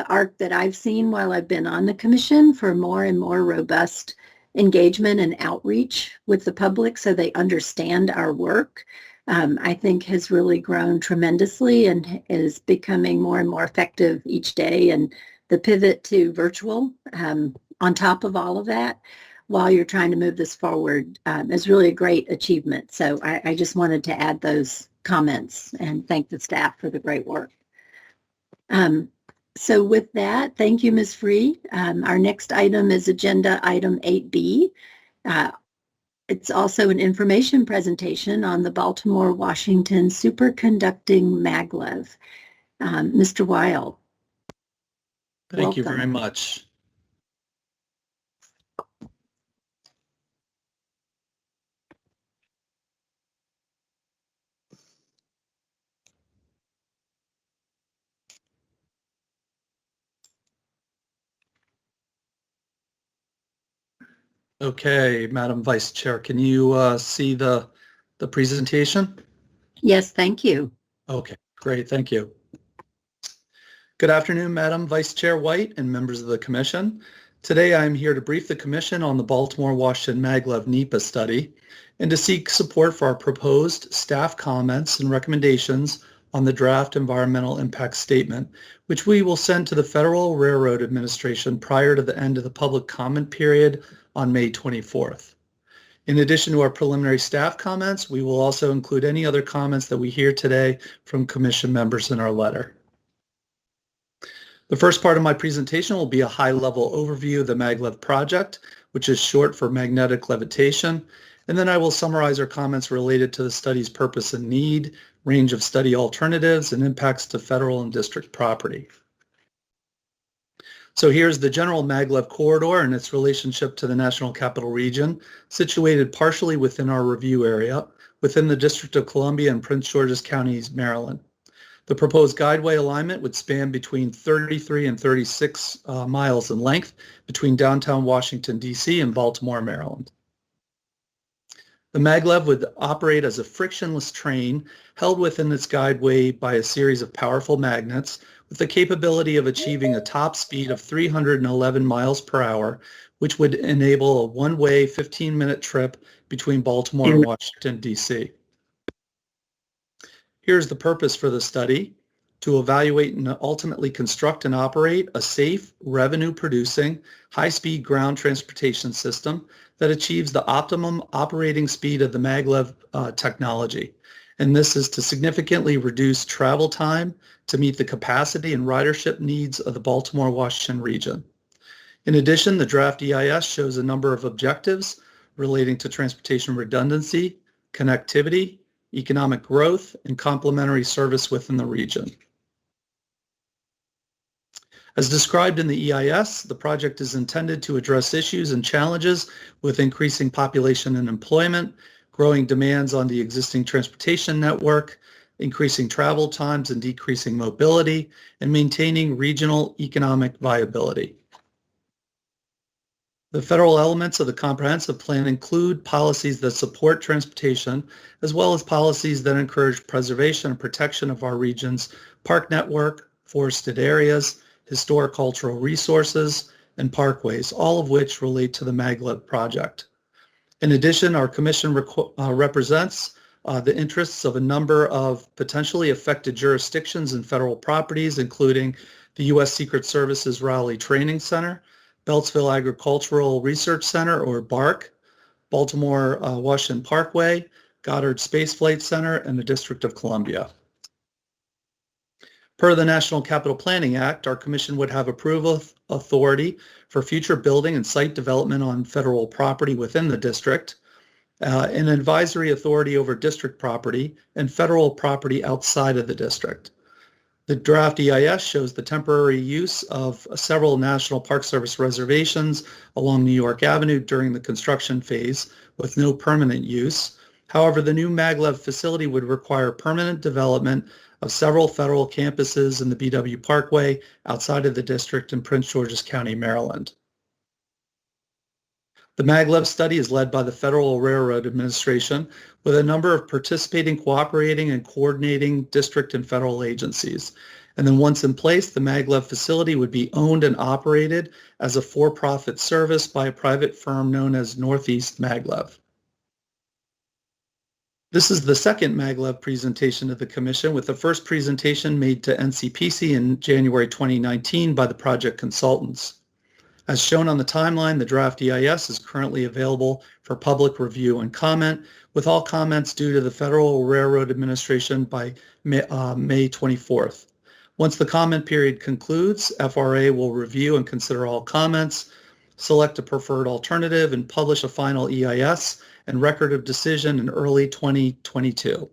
arc that I've seen while I've been on the commission for more and more robust engagement and outreach with the public so they understand our work, I think has really grown tremendously and is becoming more and more effective each day. And the pivot to virtual on top of all of that, while you're trying to move this forward, is really a great achievement. So I just wanted to add those comments and thank the staff for the great work. So with that, thank you, Ms. Free. Our next item is agenda item 8B. It's also an information presentation on the Baltimore-Washington Superconducting Maglev. Mr. Weil. Thank you very much. Okay, Madam Vice Chair, can you see the presentation? Yes, thank you. Okay, great, thank you. Good afternoon, Madam Vice Chair White and members of the Commission. Today, I am here to brief the Commission on the Baltimore-Washington Maglev NEPA study and to seek support for our proposed staff comments and recommendations on the draft environmental impact statement, which we will send to the Federal Railroad Administration prior to the end of the public comment period on May 24th. In addition to our preliminary staff comments, we will also include any other comments that we hear today from Commission members in our letter. The first part of my presentation will be a high-level overview of the Maglev project, which is short for magnetic levitation, and then I will summarize our comments related to the study's purpose and need, range of study alternatives, and impacts to federal and district property. So here's the general Maglev corridor and its relationship to the National Capital Region, situated partially within our review area, within the District of Columbia and Prince George's Counties, Maryland. The proposed guideway alignment would span between 33 and 36 miles in length between downtown Washington, D.C. and Baltimore, Maryland. The Maglev would operate as a frictionless train held within its guideway by a series of powerful magnets with the capability of achieving a top speed of 311 miles per hour, which would enable a one-way 15-minute trip between Baltimore and Washington, D.C. Here's the purpose for the study: to evaluate and ultimately construct and operate a safe, revenue-producing, high-speed ground transportation system that achieves the optimum operating speed of the Maglev technology. And this is to significantly reduce travel time to meet the capacity and ridership needs of the Baltimore-Washington region. In addition, the draft EIS shows a number of objectives relating to transportation redundancy, connectivity, economic growth, and complementary service within the region. As described in the EIS, the project is intended to address issues and challenges with increasing population and employment, growing demands on the existing transportation network, increasing travel times and decreasing mobility, and maintaining regional economic viability. The federal elements of the comprehensive plan include policies that support transportation, as well as policies that encourage preservation and protection of our region's park network, forested areas, historic cultural resources, and parkways, all of which relate to the Maglev project. In addition, our commission represents the interests of a number of potentially affected jurisdictions and federal properties, including the U.S. Secret Service's Raleigh Training Center, Beltsville Agricultural Research Center, or BARC, Baltimore-Washington Parkway, Goddard Space Flight Center, and the District of Columbia. Per the National Capital Planning Act, our commission would have approval authority for future building and site development on federal property within the district, an advisory authority over district property, and federal property outside of the district. The draft EIS shows the temporary use of several National Park Service reservations along New York Avenue during the construction phase with no permanent use. However, the new Maglev facility would require permanent development of several federal campuses in the BW Parkway outside of the district in Prince George's County, Maryland. The Maglev study is led by the Federal Railroad Administration with a number of participating, cooperating, and coordinating district and federal agencies. And then once in place, the Maglev facility would be owned and operated as a for-profit service by a private firm known as Northeast Maglev. This is the second Maglev presentation to the Commission, with the first presentation made to NCPC in January 2019 by the project consultants. As shown on the timeline, the draft EIS is currently available for public review and comment, with all comments due to the Federal Railroad Administration by May 24th. Once the comment period concludes, FRA will review and consider all comments, select a preferred alternative, and publish a final EIS and record of decision in early 2022.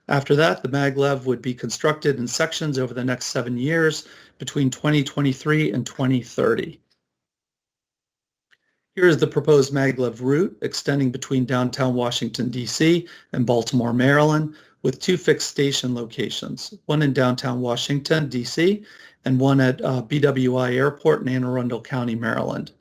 After that, the Maglev would be constructed in sections over the next 7 years between 2023 and 2030. Here is the proposed Maglev route extending between downtown Washington, D.C. and Baltimore, Maryland, with 2 fixed station locations, one in downtown Washington, D.C., and one at BWI Airport in Anne Arundel County, Maryland.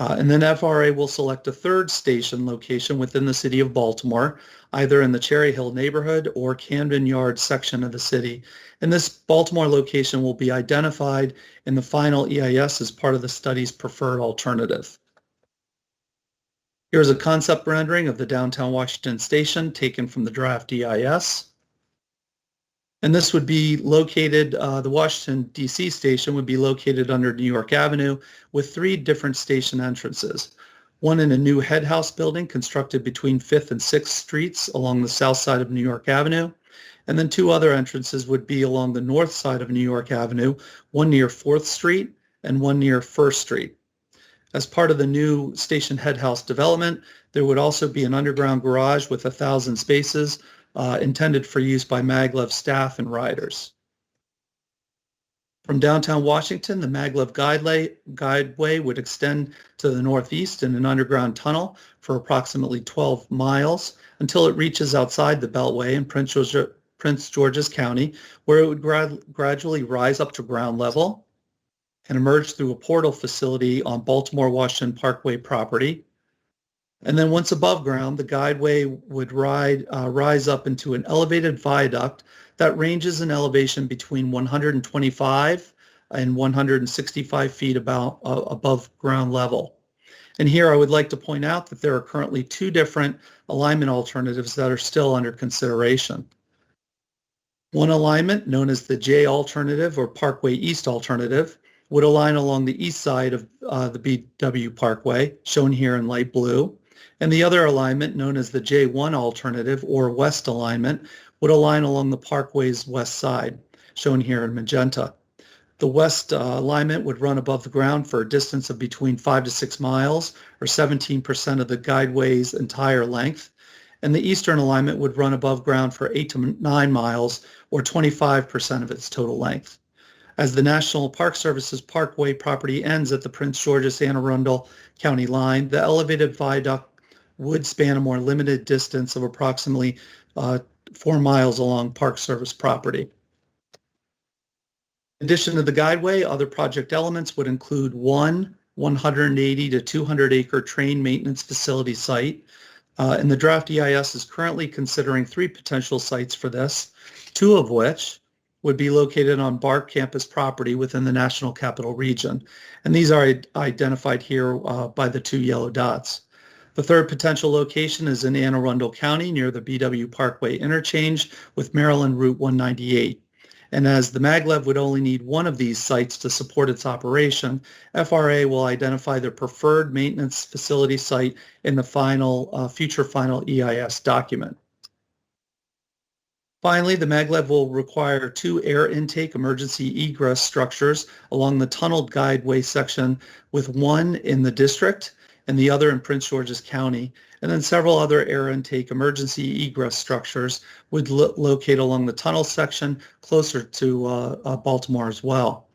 And then FRA will select a third station location within the city of Baltimore, either in the Cherry Hill neighborhood or Camden Yards section of the city. And this Baltimore location will be identified in the final EIS as part of the study's preferred alternative. Here's a concept rendering of the downtown Washington station taken from the draft EIS. And this would be located, the Washington, D.C. station would be located under New York Avenue with 3 different station entrances. One in a new head house building constructed between 5th and 6th Streets along the south side of New York Avenue. And then 2 other entrances would be along the north side of New York Avenue, one near 4th Street and one near 1st Street. As part of the new station head house development, there would also be an underground garage with 1,000 spaces intended for use by Maglev staff and riders. From downtown Washington, the Maglev guideway would extend to the northeast in an underground tunnel for approximately 12 miles until it reaches outside the Beltway in Prince George's County, where it would gradually rise up to ground level and emerge through a portal facility on Baltimore-Washington Parkway property. And then once above ground, the guideway would rise up into an elevated viaduct that ranges in elevation between 125 and 165 feet above ground level. And here I would like to point out that there are currently 2 different alignment alternatives that are still under consideration. One alignment, known as the J alternative or Parkway East alternative, would align along the east side of the BW Parkway, shown here in light blue. And the other alignment, known as the J1 alternative or west alignment, would align along the parkway's west side, shown here in magenta. The west alignment would run above the ground for a distance of between 5 to 6 miles, or 17% of the guideway's entire length. And the eastern alignment would run above ground for 8 to 9 miles, or 25% of its total length. As the National Park Service's Parkway property ends at the Prince George's-Anne Arundel County line, the elevated viaduct would span a more limited distance of approximately 4 miles along Park Service property. In addition to the guideway, other project elements would include 180 to 200 acre train maintenance facility site. And the draft EIS is currently considering 3 potential sites for this, 2 of which would be located on BARC campus property within the National Capital Region. And these are identified here by the 2 yellow dots. The third potential location is in Anne Arundel County near the BW Parkway interchange with Maryland Route 198. And as the Maglev would only need 1 of these sites to support its operation, FRA will identify their preferred maintenance facility site in the future final EIS document. Finally, the Maglev will require 2 air intake emergency egress structures along the tunneled guideway section, with 1 in the district and the other in Prince George's County, and then several other air intake emergency egress structures would locate along the tunnel section closer to Baltimore as well,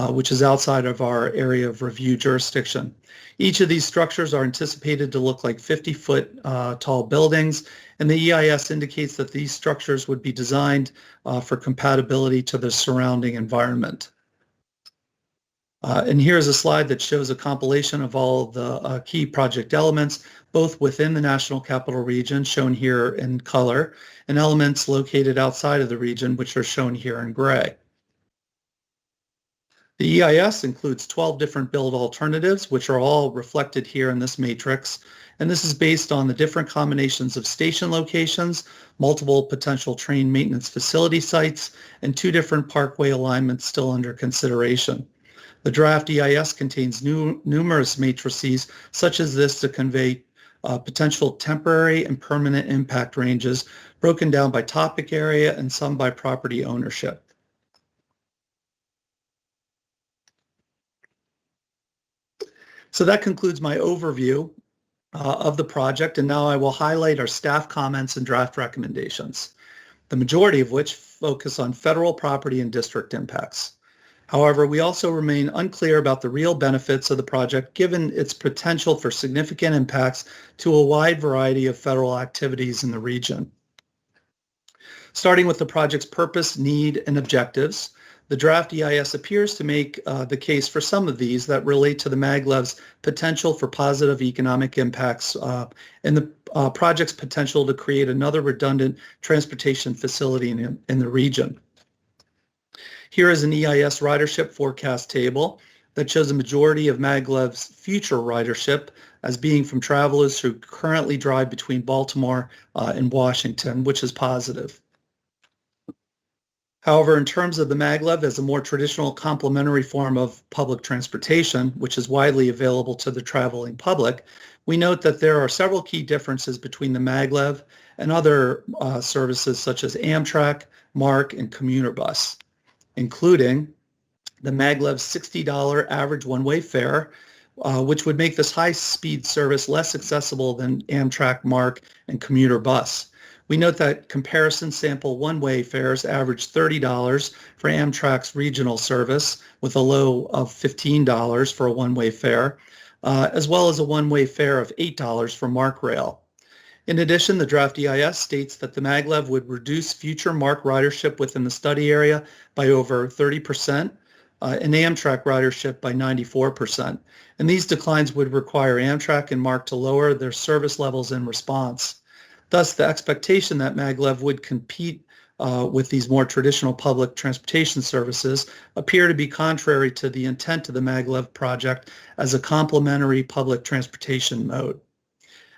which is outside of our area of review jurisdiction. Each of these structures are anticipated to look like 50-foot tall buildings, and the EIS indicates that these structures would be designed for compatibility to the surrounding environment. And here's a slide that shows a compilation of all of the key project elements, both within the National Capital Region, shown here in color, and elements located outside of the region, which are shown here in gray. The EIS includes 12 different build alternatives, which are all reflected here in this matrix, and this is based on the different combinations of station locations, multiple potential train maintenance facility sites, and 2 different parkway alignments still under consideration. The draft EIS contains numerous matrices such as this to convey potential temporary and permanent impact ranges, broken down by topic area and some by property ownership. So that concludes my overview of the project, and now I will highlight our staff comments and draft recommendations, the majority of which focus on federal property and district impacts. However, we also remain unclear about the real benefits of the project given its potential for significant impacts to a wide variety of federal activities in the region. Starting with the project's purpose, need, and objectives, The draft EIS appears to make the case for some of these that relate to the Maglev's potential for positive economic impacts and the project's potential to create another redundant transportation facility in the region. Here is an EIS ridership forecast table that shows a majority of Maglev's future ridership as being from travelers who currently drive between Baltimore and Washington, which is positive. However, in terms of the Maglev as a more traditional complementary form of public transportation, which is widely available to the traveling public, we note that there are several key differences between the Maglev and other services such as Amtrak, MARC, and commuter bus, including the Maglev's $60 average one-way fare, which would make this high-speed service less accessible than Amtrak, MARC, and commuter bus. We note that comparison sample one-way fares average $30 for Amtrak's regional service with a low of $15 for a one-way fare, as well as a one-way fare of $8 for MARC Rail. In addition, the draft EIS states that the Maglev would reduce future MARC ridership within the study area by over 30%, and Amtrak ridership by 94%. And these declines would require Amtrak and MARC to lower their service levels in response. Thus, the expectation that Maglev would compete with these more traditional public transportation services appear to be contrary to the intent of the Maglev project as a complementary public transportation mode.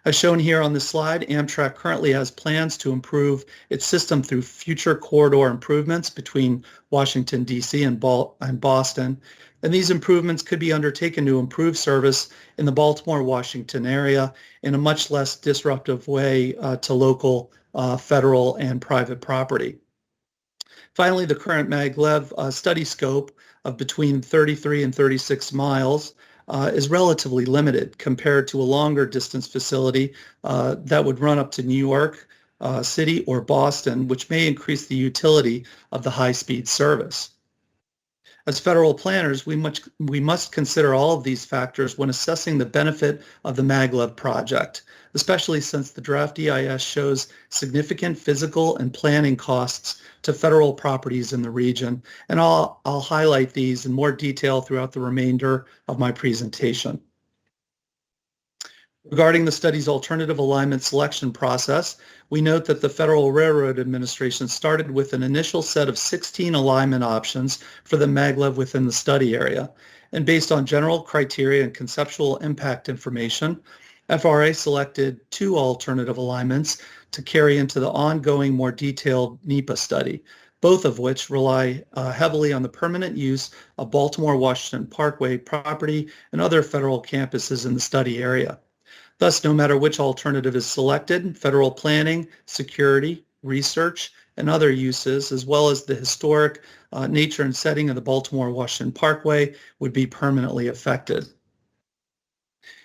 As shown here on this slide, Amtrak currently has plans to improve its system through future corridor improvements between Washington, D.C. and Boston, and these improvements could be undertaken to improve service in the Baltimore-Washington area in a much less disruptive way to local, federal, and private property. Finally, the current Maglev study scope of between 33 and 36 miles is relatively limited compared to a longer distance facility that would run up to New York City or Boston, which may increase the utility of the high-speed service. As federal planners, we must consider all of these factors when assessing the benefit of the Maglev project, especially since the draft EIS shows significant physical and planning costs to federal properties in the region, and I'll highlight these in more detail throughout the remainder of my presentation. Regarding the study's alternative alignment selection process, we note that the Federal Railroad Administration started with an initial set of 16 alignment options for the Maglev within the study area, and based on general criteria and conceptual impact information, FRA selected 2 alternative alignments to carry into the ongoing, more detailed NEPA study, both of which rely heavily on the permanent use of Baltimore-Washington Parkway property and other federal campuses in the study area. Thus, no matter which alternative is selected, federal planning, security, research, and other uses, as well as the historic nature and setting of the Baltimore-Washington Parkway, would be permanently affected.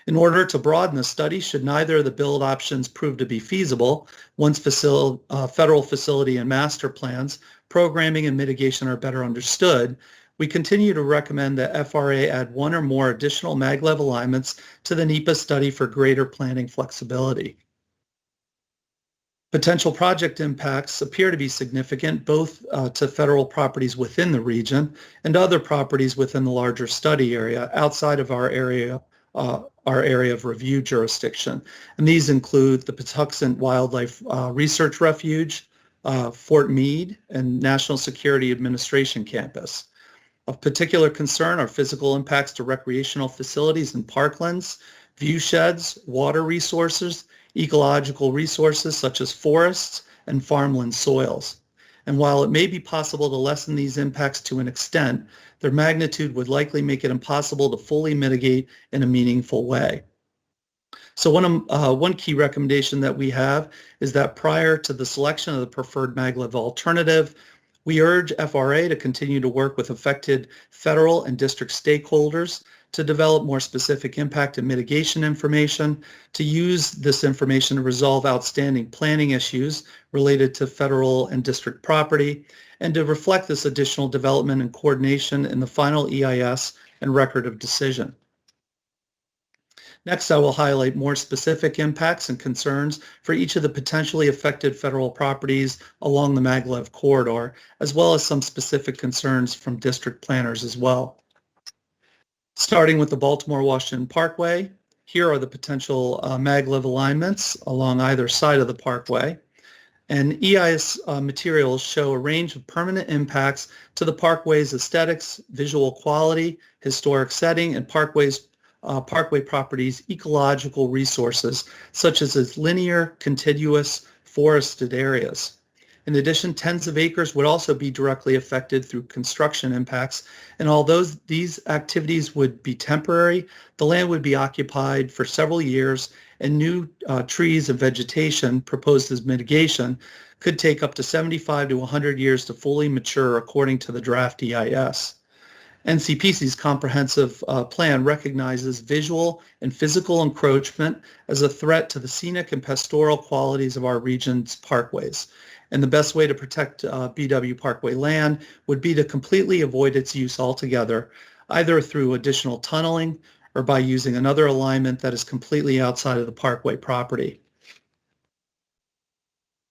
In order to broaden the study, should neither of the build options prove to be feasible, once federal facility and master plans, programming, and mitigation are better understood, we continue to recommend that FRA add 1 or more additional Maglev alignments to the NEPA study for greater planning flexibility. Potential project impacts appear to be significant both to federal properties within the region and other properties within the larger study area outside of our area of review jurisdiction. And these include the Patuxent Wildlife Research Refuge, Fort Meade, and National Security Administration Campus. Of particular concern are physical impacts to recreational facilities and parklands, view sheds, water resources, ecological resources such as forests and farmland soils. And while it may be possible to lessen these impacts to an extent, their magnitude would likely make it impossible to fully mitigate in a meaningful way. So one key recommendation that we have is that prior to the selection of the preferred Maglev alternative, we urge FRA to continue to work with affected federal and district stakeholders to develop more specific impact and mitigation information, to use this information to resolve outstanding planning issues related to federal and district property, and to reflect this additional development and coordination in the final EIS and record of decision. Next, I will highlight more specific impacts and concerns for each of the potentially affected federal properties along the Maglev corridor, as well as some specific concerns from district planners as well. Starting with the Baltimore-Washington Parkway, here are the potential Maglev alignments along either side of the parkway. And EIS materials show a range of permanent impacts to the parkway's aesthetics, visual quality, historic setting, and parkway properties' ecological resources, such as its linear, contiguous, forested areas. In addition, tens of acres would also be directly affected through construction impacts, and although these activities would be temporary, the land would be occupied for several years, and new trees and vegetation proposed as mitigation could take up to 75 to 100 years to fully mature according to the draft EIS. NCPC's comprehensive plan recognizes visual and physical encroachment as a threat to the scenic and pastoral qualities of our region's parkways. And the best way to protect BW Parkway land would be to completely avoid its use altogether, either through additional tunneling or by using another alignment that is completely outside of the parkway property.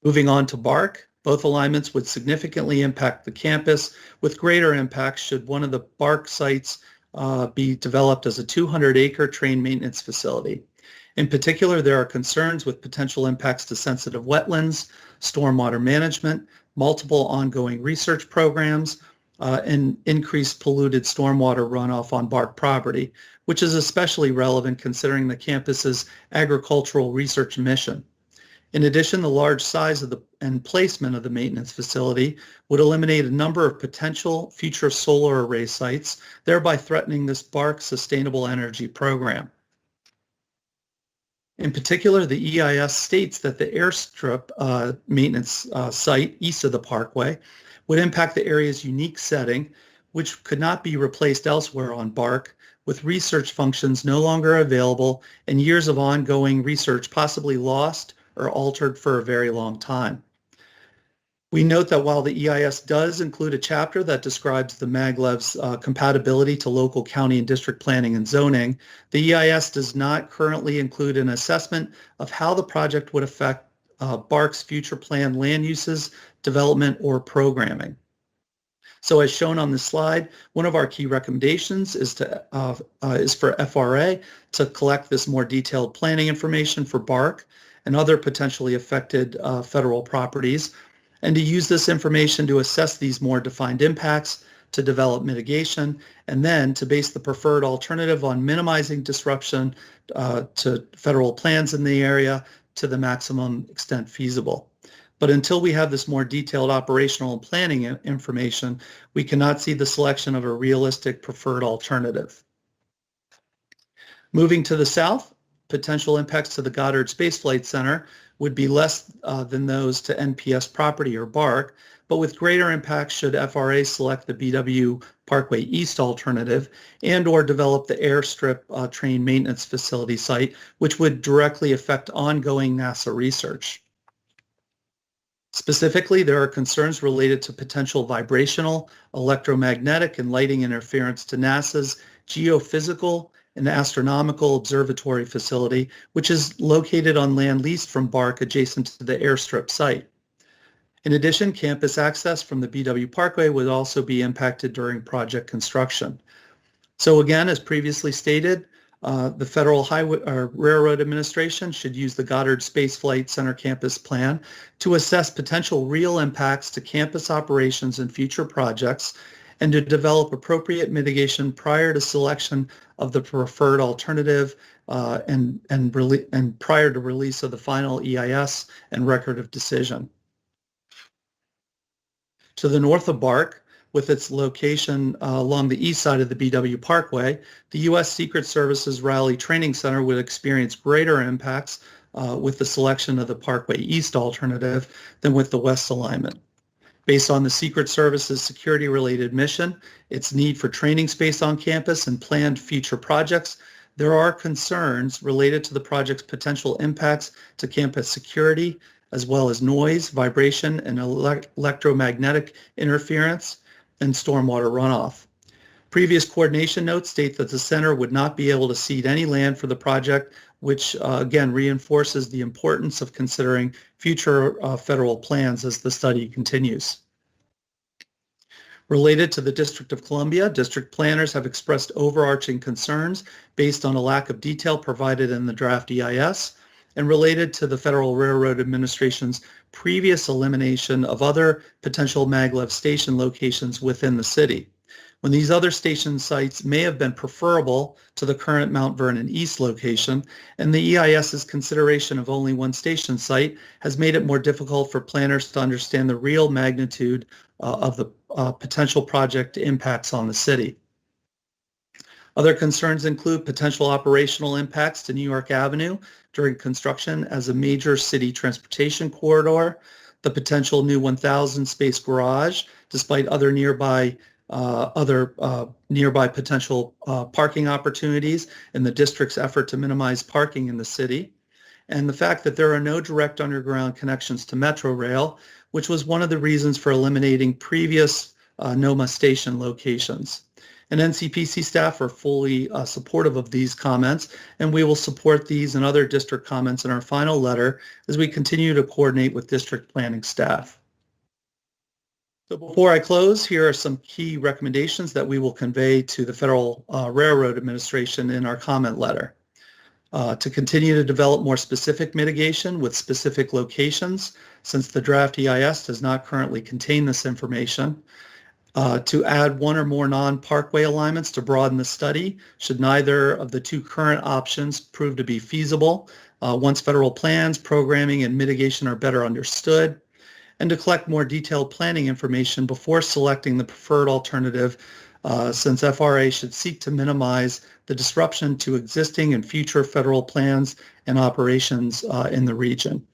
Moving on to BARC, both alignments would significantly impact the campus, with greater impact should one of the BARC sites be developed as a 200-acre train maintenance facility. In particular, there are concerns with potential impacts to sensitive wetlands, stormwater management, multiple ongoing research programs, and increased polluted stormwater runoff on BARC property, which is especially relevant considering the campus's agricultural research mission. In addition, the large size of and placement of the maintenance facility would eliminate a number of potential future solar array sites, thereby threatening this BARC sustainable energy program. In particular, the EIS states that the airstrip maintenance site east of the parkway would impact the area's unique setting, which could not be replaced elsewhere on BARC, with research functions no longer available and years of ongoing research possibly lost or altered for a very long time. We note that while the EIS does include a chapter that describes the Maglev's compatibility to local county and district planning and zoning, the EIS does not currently include an assessment of how the project would affect BARC's future planned land uses, development, or programming. So as shown on this slide, one of our key recommendations is for FRA to collect this more detailed planning information for BARC and other potentially affected federal properties, and to use this information to assess these more defined impacts, to develop mitigation, and then to base the preferred alternative on minimizing disruption to federal plans in the area to the maximum extent feasible. But until we have this more detailed operational and planning information, we cannot see the selection of a realistic preferred alternative. Moving to the south, potential impacts to the Goddard Space Flight Center would be less than those to NPS property or BARC, but with greater impacts should FRA select the BW Parkway East alternative and or develop the airstrip train maintenance facility site, which would directly affect ongoing NASA research. Specifically, there are concerns related to potential vibrational, electromagnetic, and lighting interference to NASA's geophysical and astronomical observatory facility, which is located on land leased from BARC adjacent to the airstrip site. In addition, campus access from the BW Parkway would also be impacted during project construction. So again, as previously stated, the Federal Railroad Administration should use the Goddard Space Flight Center campus plan to assess potential real impacts to campus operations and future projects, and to develop appropriate mitigation prior to selection of the preferred alternative and prior to release of the final EIS and record of decision. To the north of BARC, with its location along the east side of the BW Parkway, the U.S. Secret Service's Raleigh Training Center would experience greater impacts with the selection of the Parkway East alternative than with the west alignment. Based on the Secret Service's security-related mission, its need for training space on campus, and planned future projects, there are concerns related to the project's potential impacts to campus security, as well as noise, vibration, and electromagnetic interference, and stormwater runoff. Previous coordination notes state that the center would not be able to cede any land for the project, which again reinforces the importance of considering future federal plans as the study continues. Related to the District of Columbia, district planners have expressed overarching concerns based on a lack of detail provided in the draft EIS, and related to the Federal Railroad Administration's previous elimination of other potential maglev station locations within the city. When these other station sites may have been preferable to the current Mount Vernon East location, and the EIS's consideration of only one station site has made it more difficult for planners to understand the real magnitude of the potential project impacts on the city. Other concerns include potential operational impacts to New York Avenue during construction as a major city transportation corridor, the potential new 1,000 space garage, despite other nearby potential parking opportunities in the district's effort to minimize parking in the city, and the fact that there are no direct underground connections to Metro Rail, which was one of the reasons for eliminating previous NOMA station locations. And NCPC staff are fully supportive of these comments, and we will support these and other district comments in our final letter as we continue to coordinate with district planning staff. So before I close, here are some key recommendations that we will convey to the Federal Railroad Administration in our comment letter. To continue to develop more specific mitigation with specific locations, since the draft EIS does not currently contain this information. To add one or more non-parkway alignments to broaden the study, should neither of the two current options prove to be feasible, once federal plans, programming, and mitigation are better understood, and to collect more detailed planning information before selecting the preferred alternative, since FRA should seek to minimize the disruption to existing and future federal plans and operations in the region.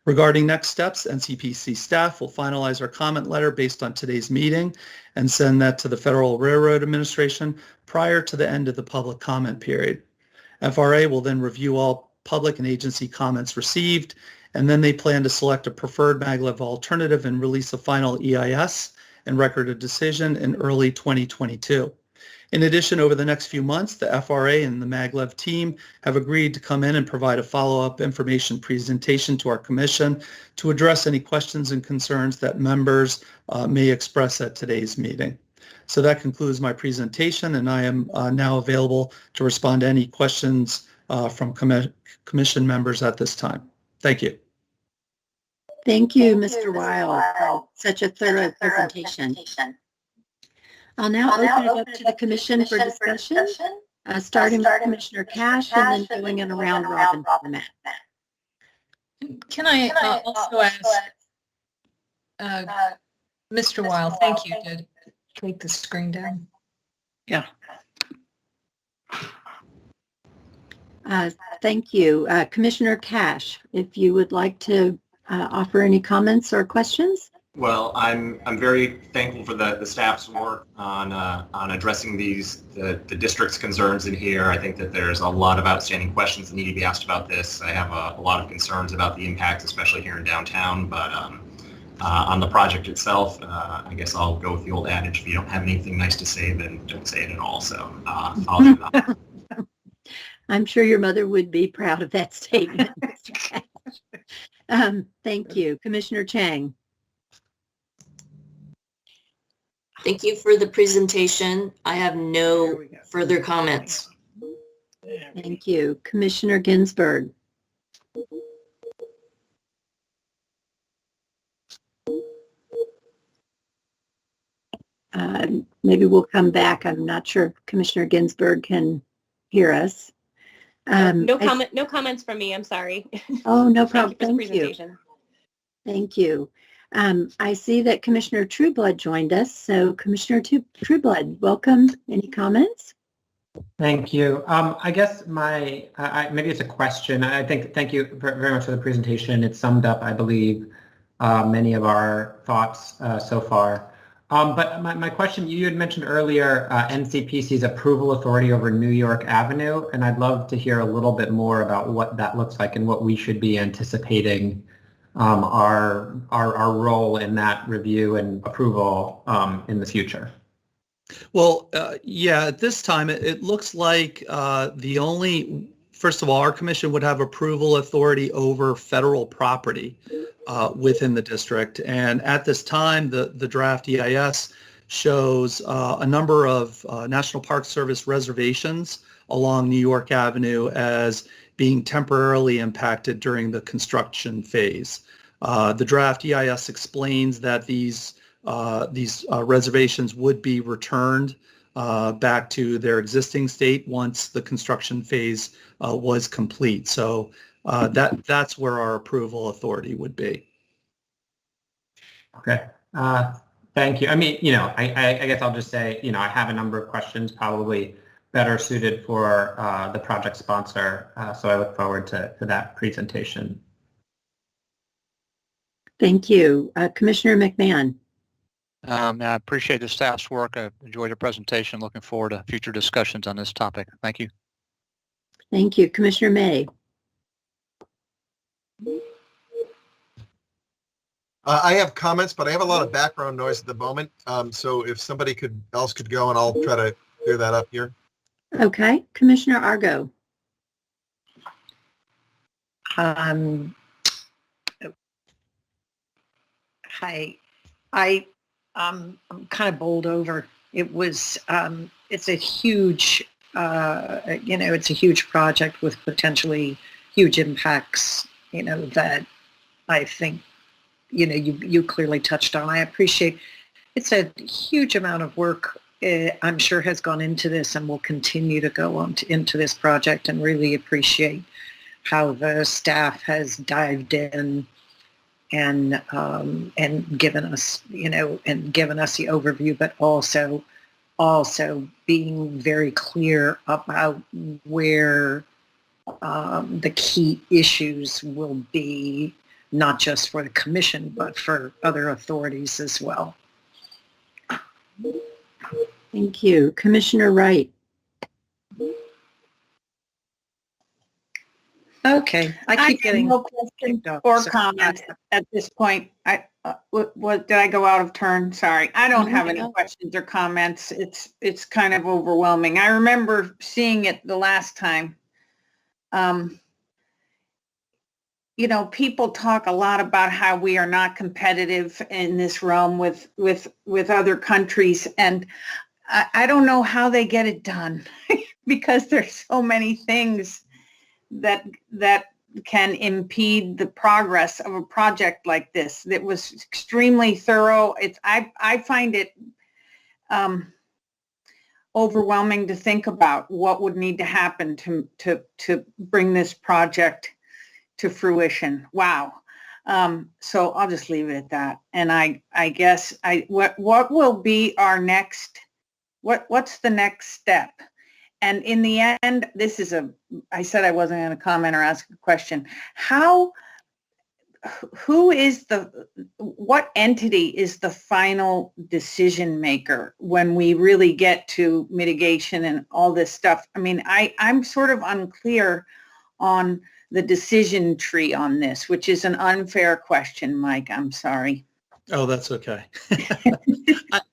Regarding next steps, NCPC staff will finalize our comment letter based on today's meeting and send that to the Federal Railroad Administration prior to the end of the public comment period. FRA will then review all public and agency comments received, and then they plan to select a preferred maglev alternative and release a final EIS and record a decision in early 2022. In addition, over the next few months, the FRA and the maglev team have agreed to come in and provide a follow-up information presentation to our commission to address any questions and concerns that members may express at today's meeting. So that concludes my presentation, and I am now available to respond to any questions from commission members at this time. Thank you. Thank you, Mr. Weil, for such a thorough presentation. I'll now open it up to the commission for discussion, starting with Commissioner Cash and then going in a round robin format. Can I also ask, Mr. Weil, thank you, to take the screen down? Yeah. Thank you. Commissioner Cash, if you would like to offer any comments or questions? Well, I'm very thankful for the staff's work on addressing the district's concerns in here. I think that there's a lot of outstanding questions that need to be asked about this. I have a lot of concerns about the impacts, especially here in downtown, but on the project itself, I guess I'll go with the old adage, if you don't have anything nice to say, then don't say it at all. So I'll do that. I'm sure your mother would be proud of that statement, Mr. Cash. Thank you. Commissioner Chang. Thank you for the presentation. I have no further comments. Thank you. Commissioner Ginsburg. Maybe we'll come back. I'm not sure if Commissioner Ginsburg can hear us. No comments from me. I'm sorry. Oh, no problem. Thank you for the presentation. Thank you. I see that Commissioner Trueblood joined us. So Commissioner Trueblood, welcome. Any comments? Thank you. I guess maybe it's a question. Thank you very much for the presentation. It summed up, I believe, many of our thoughts so far. But my question, you had mentioned earlier NCPC's approval authority over New York Avenue, and I'd love to hear a little bit more about what that looks like and what we should be anticipating our role in that review and approval in the future. Well, yeah, at this time, it looks like first of all, our commission would have approval authority over federal property within the district. And at this time, the draft EIS shows a number of National Park Service reservations along New York Avenue as being temporarily impacted during the construction phase. The draft EIS explains that these reservations would be returned back to their existing state once the construction phase was complete. So that's where our approval authority would be. Okay. Thank you. I mean, I guess I'll just say, I have a number of questions probably better suited for the project sponsor. So I look forward to that presentation. Thank you. Commissioner McMahon. I appreciate the staff's work. I enjoyed the presentation. Looking forward to future discussions on this topic. Thank you. Thank you. Commissioner May. I have comments, but I have a lot of background noise at the moment. So if somebody else could go, and I'll try to clear that up here. Okay. Commissioner Argo. Hi. I'm kind of bowled over. It was, it's a huge, it's a huge project with potentially huge impacts, that I think, you clearly touched on. I appreciate it's a huge amount of work, I'm sure has gone into this and will continue to go on into this project, and really appreciate how the staff has dived in and given us, and given us the overview, but also being very clear about where the key issues will be, not just for the commission, but for other authorities as well. Thank you. Commissioner Wright. Okay, I keep getting no questions or comments at this point. What did I go out of turn? Sorry, I don't have any questions or comments. It's kind of overwhelming. I remember seeing it the last time. People talk a lot about how we are not competitive in this realm with other countries, and I don't know how they get it done because there's so many things that can impede the progress of a project like this. It was extremely thorough. I find it overwhelming to think about what would need to happen to bring this project to fruition. Wow. So I'll just leave it at that. And I guess what will be our next, what's the next step? And in the end, I said I wasn't going to comment or ask a question. What entity is the final decision maker when we really get to mitigation and all this stuff? I mean, I'm sort of unclear on the decision tree on this, which is an unfair question, Mike. I'm sorry. Oh, that's okay.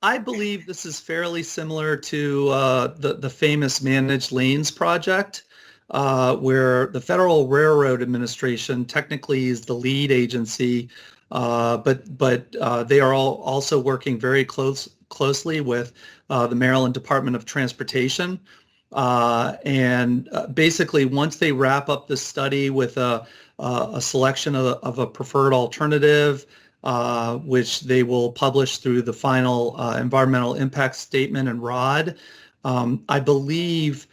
I believe this is fairly similar to the famous managed lanes project, where the Federal Railroad Administration technically is the lead agency, but they are also working very closely with the Maryland Department of Transportation. And basically, once they wrap up the study with a selection of a preferred alternative, which they will publish through the final environmental impact statement and ROD. I believe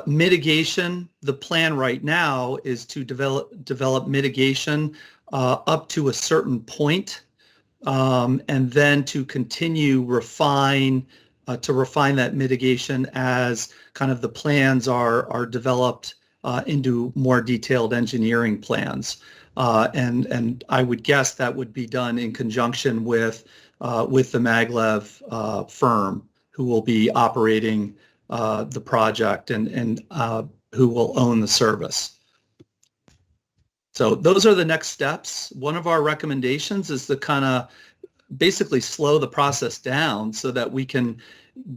mitigation, the plan right now is to develop mitigation up to a certain point, and then to continue refine that mitigation as kind of the plans are developed into more detailed engineering plans. And I would guess that would be done in conjunction with the Maglev firm, who will be operating the project and who will own the service. So those are the next steps. One of our recommendations is to kind of basically slow the process down so that we can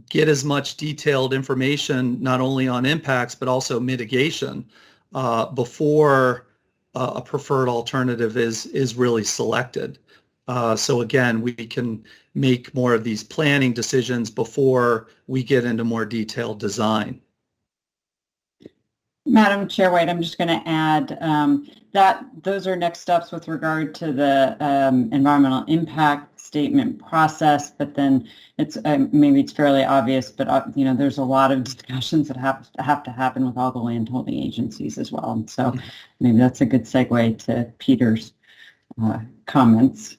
get as much detailed information, not only on impacts, but also mitigation before a preferred alternative is really selected. So again, we can make more of these planning decisions before we get into more detailed design. Madam Chair White, I'm just going to add that those are next steps with regard to the environmental impact statement process, but then it's maybe it's fairly obvious, but there's a lot of discussions that have to happen with all the land holding agencies as well. And so maybe that's a good segue to Peter's comments.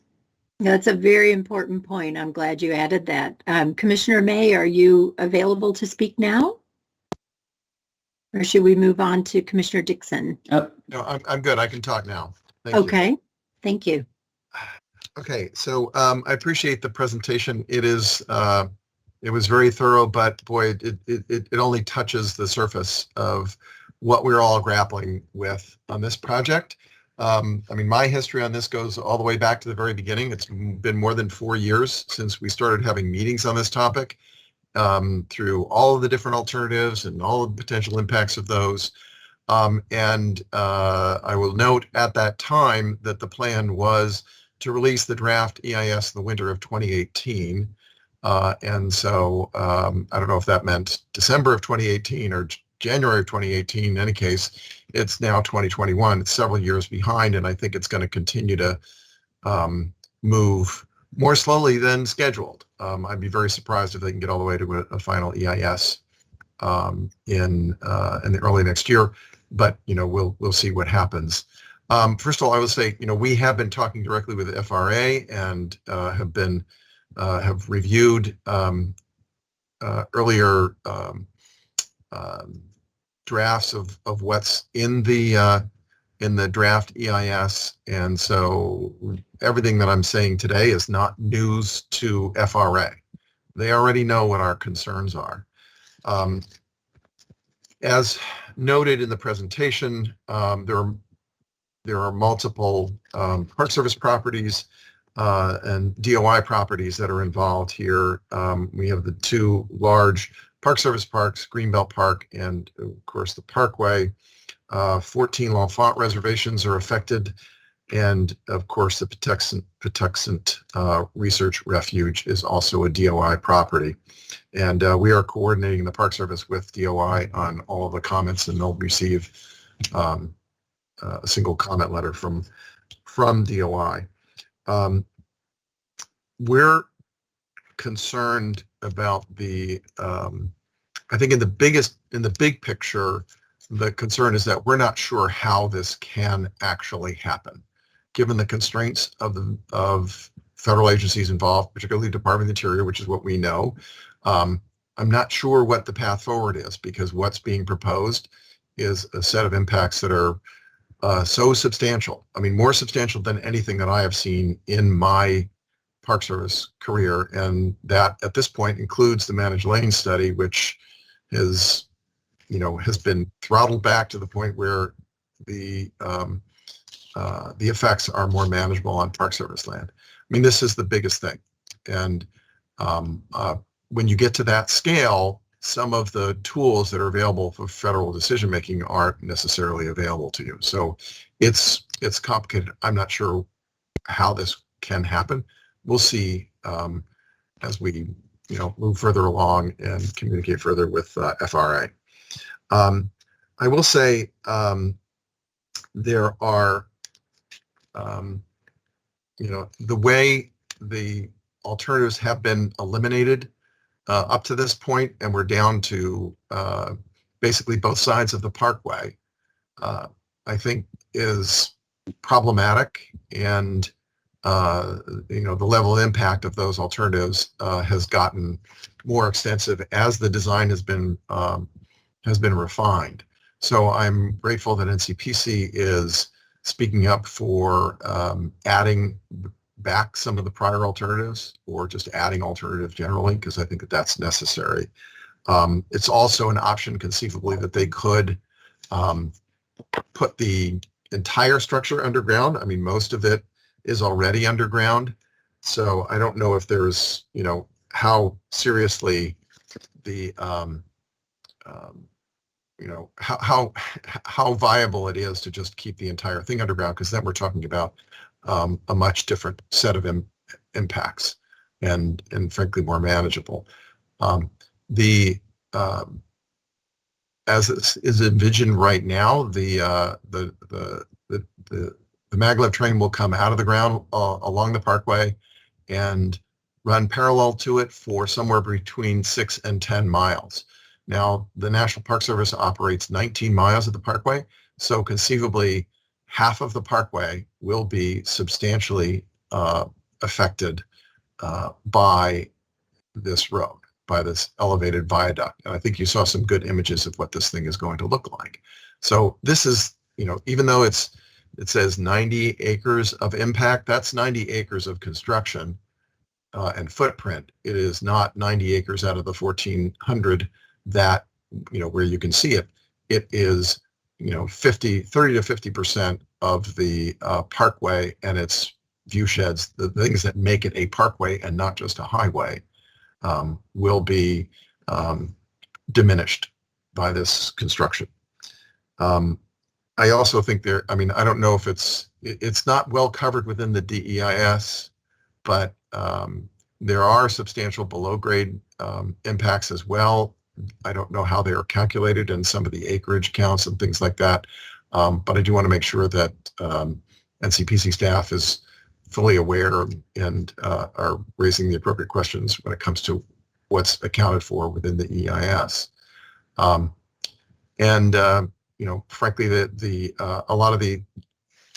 That's a very important point. I'm glad you added that. Commissioner May, are you available to speak now? Or should we move on to Commissioner Dixon? No, I'm good. I can talk now. Thank you. Thank you. Okay, so I appreciate the presentation. It was very thorough, but boy, it only touches the surface of what we're all grappling with on this project. I mean, my history on this goes all the way back to the very beginning. It's been more than 4 years since we started having meetings on this topic. Through all of the different alternatives and all of the potential impacts of those. And I will note at that time that the plan was to release the draft EIS in the winter of 2018. And so I don't know if that meant December of 2018 or January of 2018. In any case, it's now 2021. It's several years behind, and I think it's going to continue to move more slowly than scheduled. I'd be very surprised if they can get all the way to a final EIS in the early next year. But we'll see what happens. First of all, I will say we have been talking directly with the FRA and have reviewed earlier drafts of what's in the draft EIS, and so everything that I'm saying today is not news to FRA. They already know what our concerns are. As noted in the presentation, there are multiple Park Service properties and DOI properties that are involved here. We have the two large Park Service parks, Greenbelt Park and, of course, the Parkway. 14 L'Enfant reservations are affected, and of course the Patuxent Research Refuge is also a DOI property. And we are coordinating the Park Service with DOI on all of the comments, and they'll receive a single comment letter from DOI. We're concerned about I think in the big picture, the concern is that we're not sure how this can actually happen, given the constraints of federal agencies involved, particularly Department of the Interior, which is what we know. I'm not sure what the path forward is, because what's being proposed is a set of impacts that are so substantial. I mean, more substantial than anything that I have seen in my Park Service career, and that at this point includes the managed lane study, which has been throttled back to the point where the effects are more manageable on Park Service land. I mean, this is the biggest thing. And when you get to that scale, some of the tools that are available for federal decision-making aren't necessarily available to you. So it's complicated. I'm not sure how this can happen. We'll see as we move further along and communicate further with FRA. I will say there are, the way the alternatives have been eliminated up to this point, and we're down to basically both sides of the Parkway, I think is problematic, and the level of impact of those alternatives has gotten more extensive as the design has been refined. So I'm grateful that NCPC is speaking up for adding back some of the prior alternatives, or just adding alternatives generally, because I think that that's necessary. It's also an option conceivably that they could put the entire structure underground. I mean, most of it is already underground, So I don't know if there's, how seriously the, how viable it is to just keep the entire thing underground, because then we're talking about a much different set of impacts and frankly more manageable. As is envisioned right now, the Maglev train will come out of the ground along the parkway and run parallel to it for somewhere between 6 and 10 miles. Now, the National Park Service operates 19 miles of the parkway, so conceivably half of the parkway will be substantially affected by this road, by this elevated viaduct. And I think you saw some good images of what this thing is going to look like. So this is, even though it says 90 acres of impact, that's 90 acres of construction and footprint. It is not 90 acres out of the 1,400 that, where you can see it. It is, 30 to 50% of the parkway and its view sheds, the things that make it a parkway and not just a highway, will be diminished by this construction. I also think I don't know if it's not well covered within the DEIS, but there are substantial below grade impacts as well. I don't know how they are calculated in some of the acreage counts and things like that, but I do want to make sure that NCPC staff is fully aware and are raising the appropriate questions when it comes to what's accounted for within the EIS. Frankly, a lot of the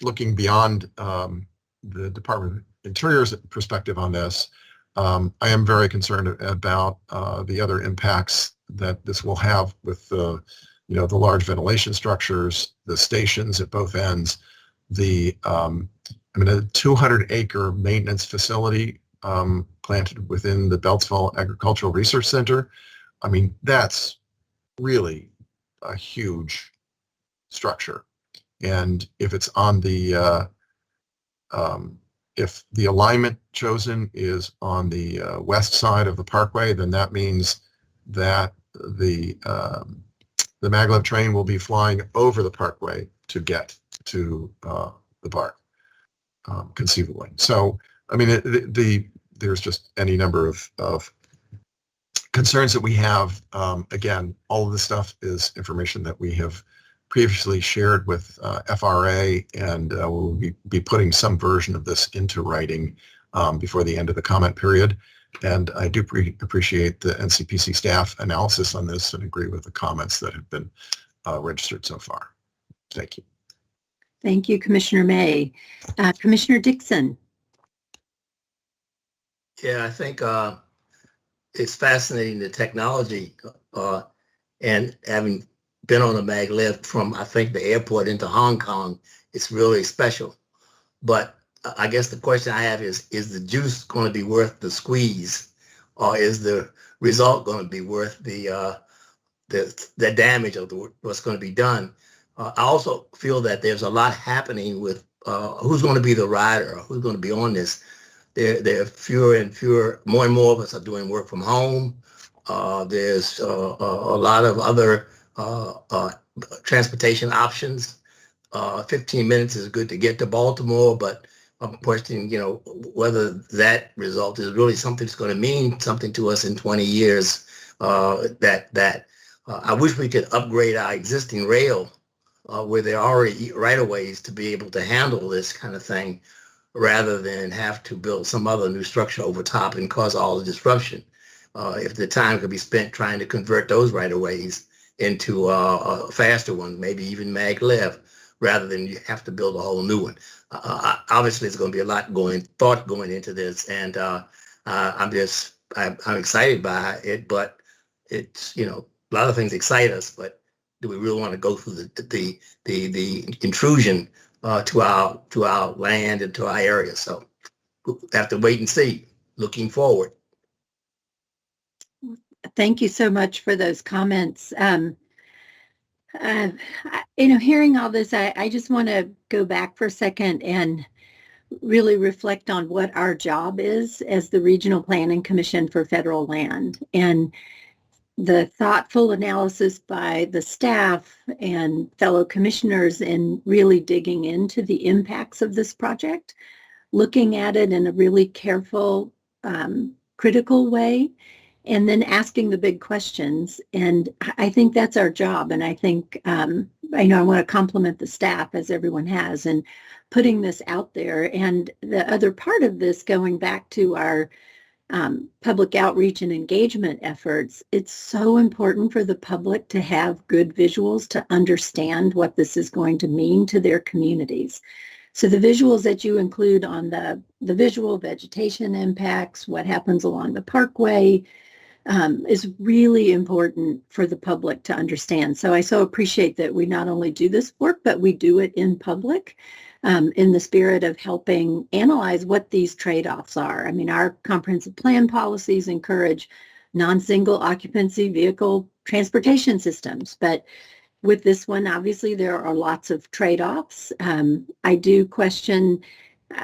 looking beyond the Department of Interior's perspective on this, I am very concerned about the other impacts that this will have with the large ventilation structures, the stations at both ends, a 200-acre maintenance facility planted within the Beltsville Agricultural Research Center. That's really a huge structure. And if it's on the, if the alignment chosen is on the west side of the parkway, then that means that the Maglev train will be flying over the parkway to get to the park, conceivably. So, there's just any number of concerns that we have. Again, all of this stuff is information that we have previously shared with FRA, and we'll be putting some version of this into writing before the end of the comment period. And I do appreciate the NCPC staff analysis on this and agree with the comments that have been registered so far. Thank you. Thank you, Commissioner May. Commissioner Dixon. Yeah, I think it's fascinating, the technology, and having been on a maglev from, I think, the airport into Hong Kong, it's really special. But I guess the question I have is the juice going to be worth the squeeze, or is the result going to be worth the damage of what's going to be done? I also feel that there's a lot happening with who's going to be the rider, or who's going to be on this. There are fewer and fewer, more and more of us are doing work from home. There's a lot of other transportation options. 15 minutes is good to get to Baltimore, but I'm questioning, whether that result is really something that's going to mean something to us in 20 years. I wish we could upgrade our existing rail where there are already right-of-ways to be able to handle this kind of thing, rather than have to build some other new structure over top and cause all the disruption. If the time could be spent trying to convert those right-of-ways into a faster one, maybe even maglev, rather than you have to build a whole new one. Obviously, there's going to be a lot thought going into this, and I'm excited by it. But it's a lot of things excite us, but do we really want to go through the intrusion to our land and to our area? So we'll have to wait and see. Looking forward. Thank you so much for those comments. Hearing all this, I just want to go back for a second and really reflect on what our job is as the Regional Planning Commission for Federal Land. And the thoughtful analysis by the staff and fellow commissioners in really digging into the impacts of this project, looking at it in a really careful, critical way, and then asking the big questions. And I think that's our job. And I think, I know I want to compliment the staff, as everyone has, and putting this out there. And the other part of this, going back to our public outreach and engagement efforts, it's so important for the public to have good visuals to understand what this is going to mean to their communities. So the visuals that you include on the visual vegetation impacts, what happens along the parkway, is really important for the public to understand. So I so appreciate that we not only do this work, but we do it in public, in the spirit of helping analyze what these trade-offs are. I mean, our comprehensive plan policies encourage non-single occupancy vehicle transportation systems, but with this one, obviously, there are lots of trade-offs. I do question,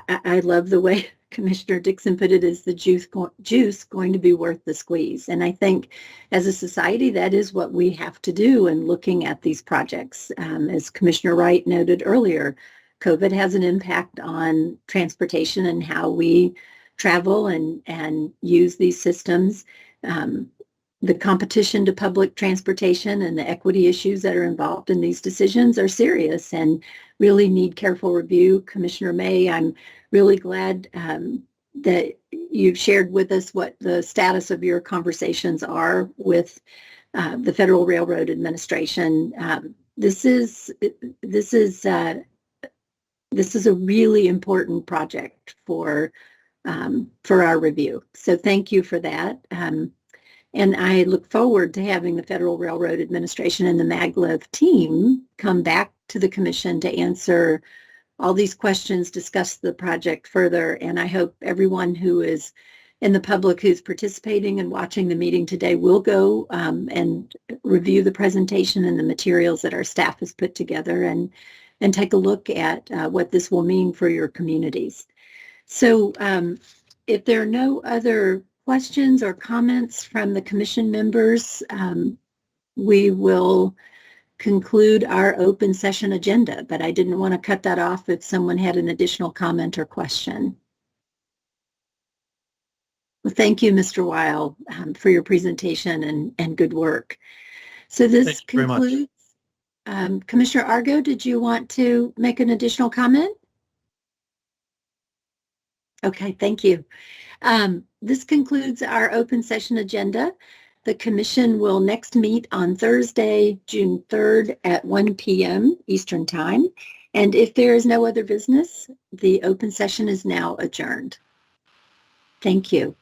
I love the way Commissioner Dixon put it, is the juice going to be worth the squeeze? And I think as a society, that is what we have to do in looking at these projects. As Commissioner Wright noted earlier, COVID has an impact on transportation and how we travel and use these systems. The competition to public transportation and the equity issues that are involved in these decisions are serious and really need careful review. Commissioner May, I'm really glad that you've shared with us what the status of your conversations are with the Federal Railroad Administration. This is a really important project for our review. So thank you for that. And I look forward to having the Federal Railroad Administration and the Maglev team come back to the Commission to answer all these questions, discuss the project further. And I hope everyone who is in the public who's participating and watching the meeting today will go and review the presentation and the materials that our staff has put together and take a look at what this will mean for your communities. So if there are no other questions or comments from the Commission members, we will conclude our open session agenda, but I didn't want to cut that off if someone had an additional comment or question. Well, thank you, Mr. Weil, for your presentation and good work. So this concludes. Commissioner Argo, did you want to make an additional comment? Okay, thank you. This concludes our open session agenda. The Commission will next meet on Thursday, June 3rd at 1 p.m. Eastern Time. And if there is no other business, the open session is now adjourned. Thank you.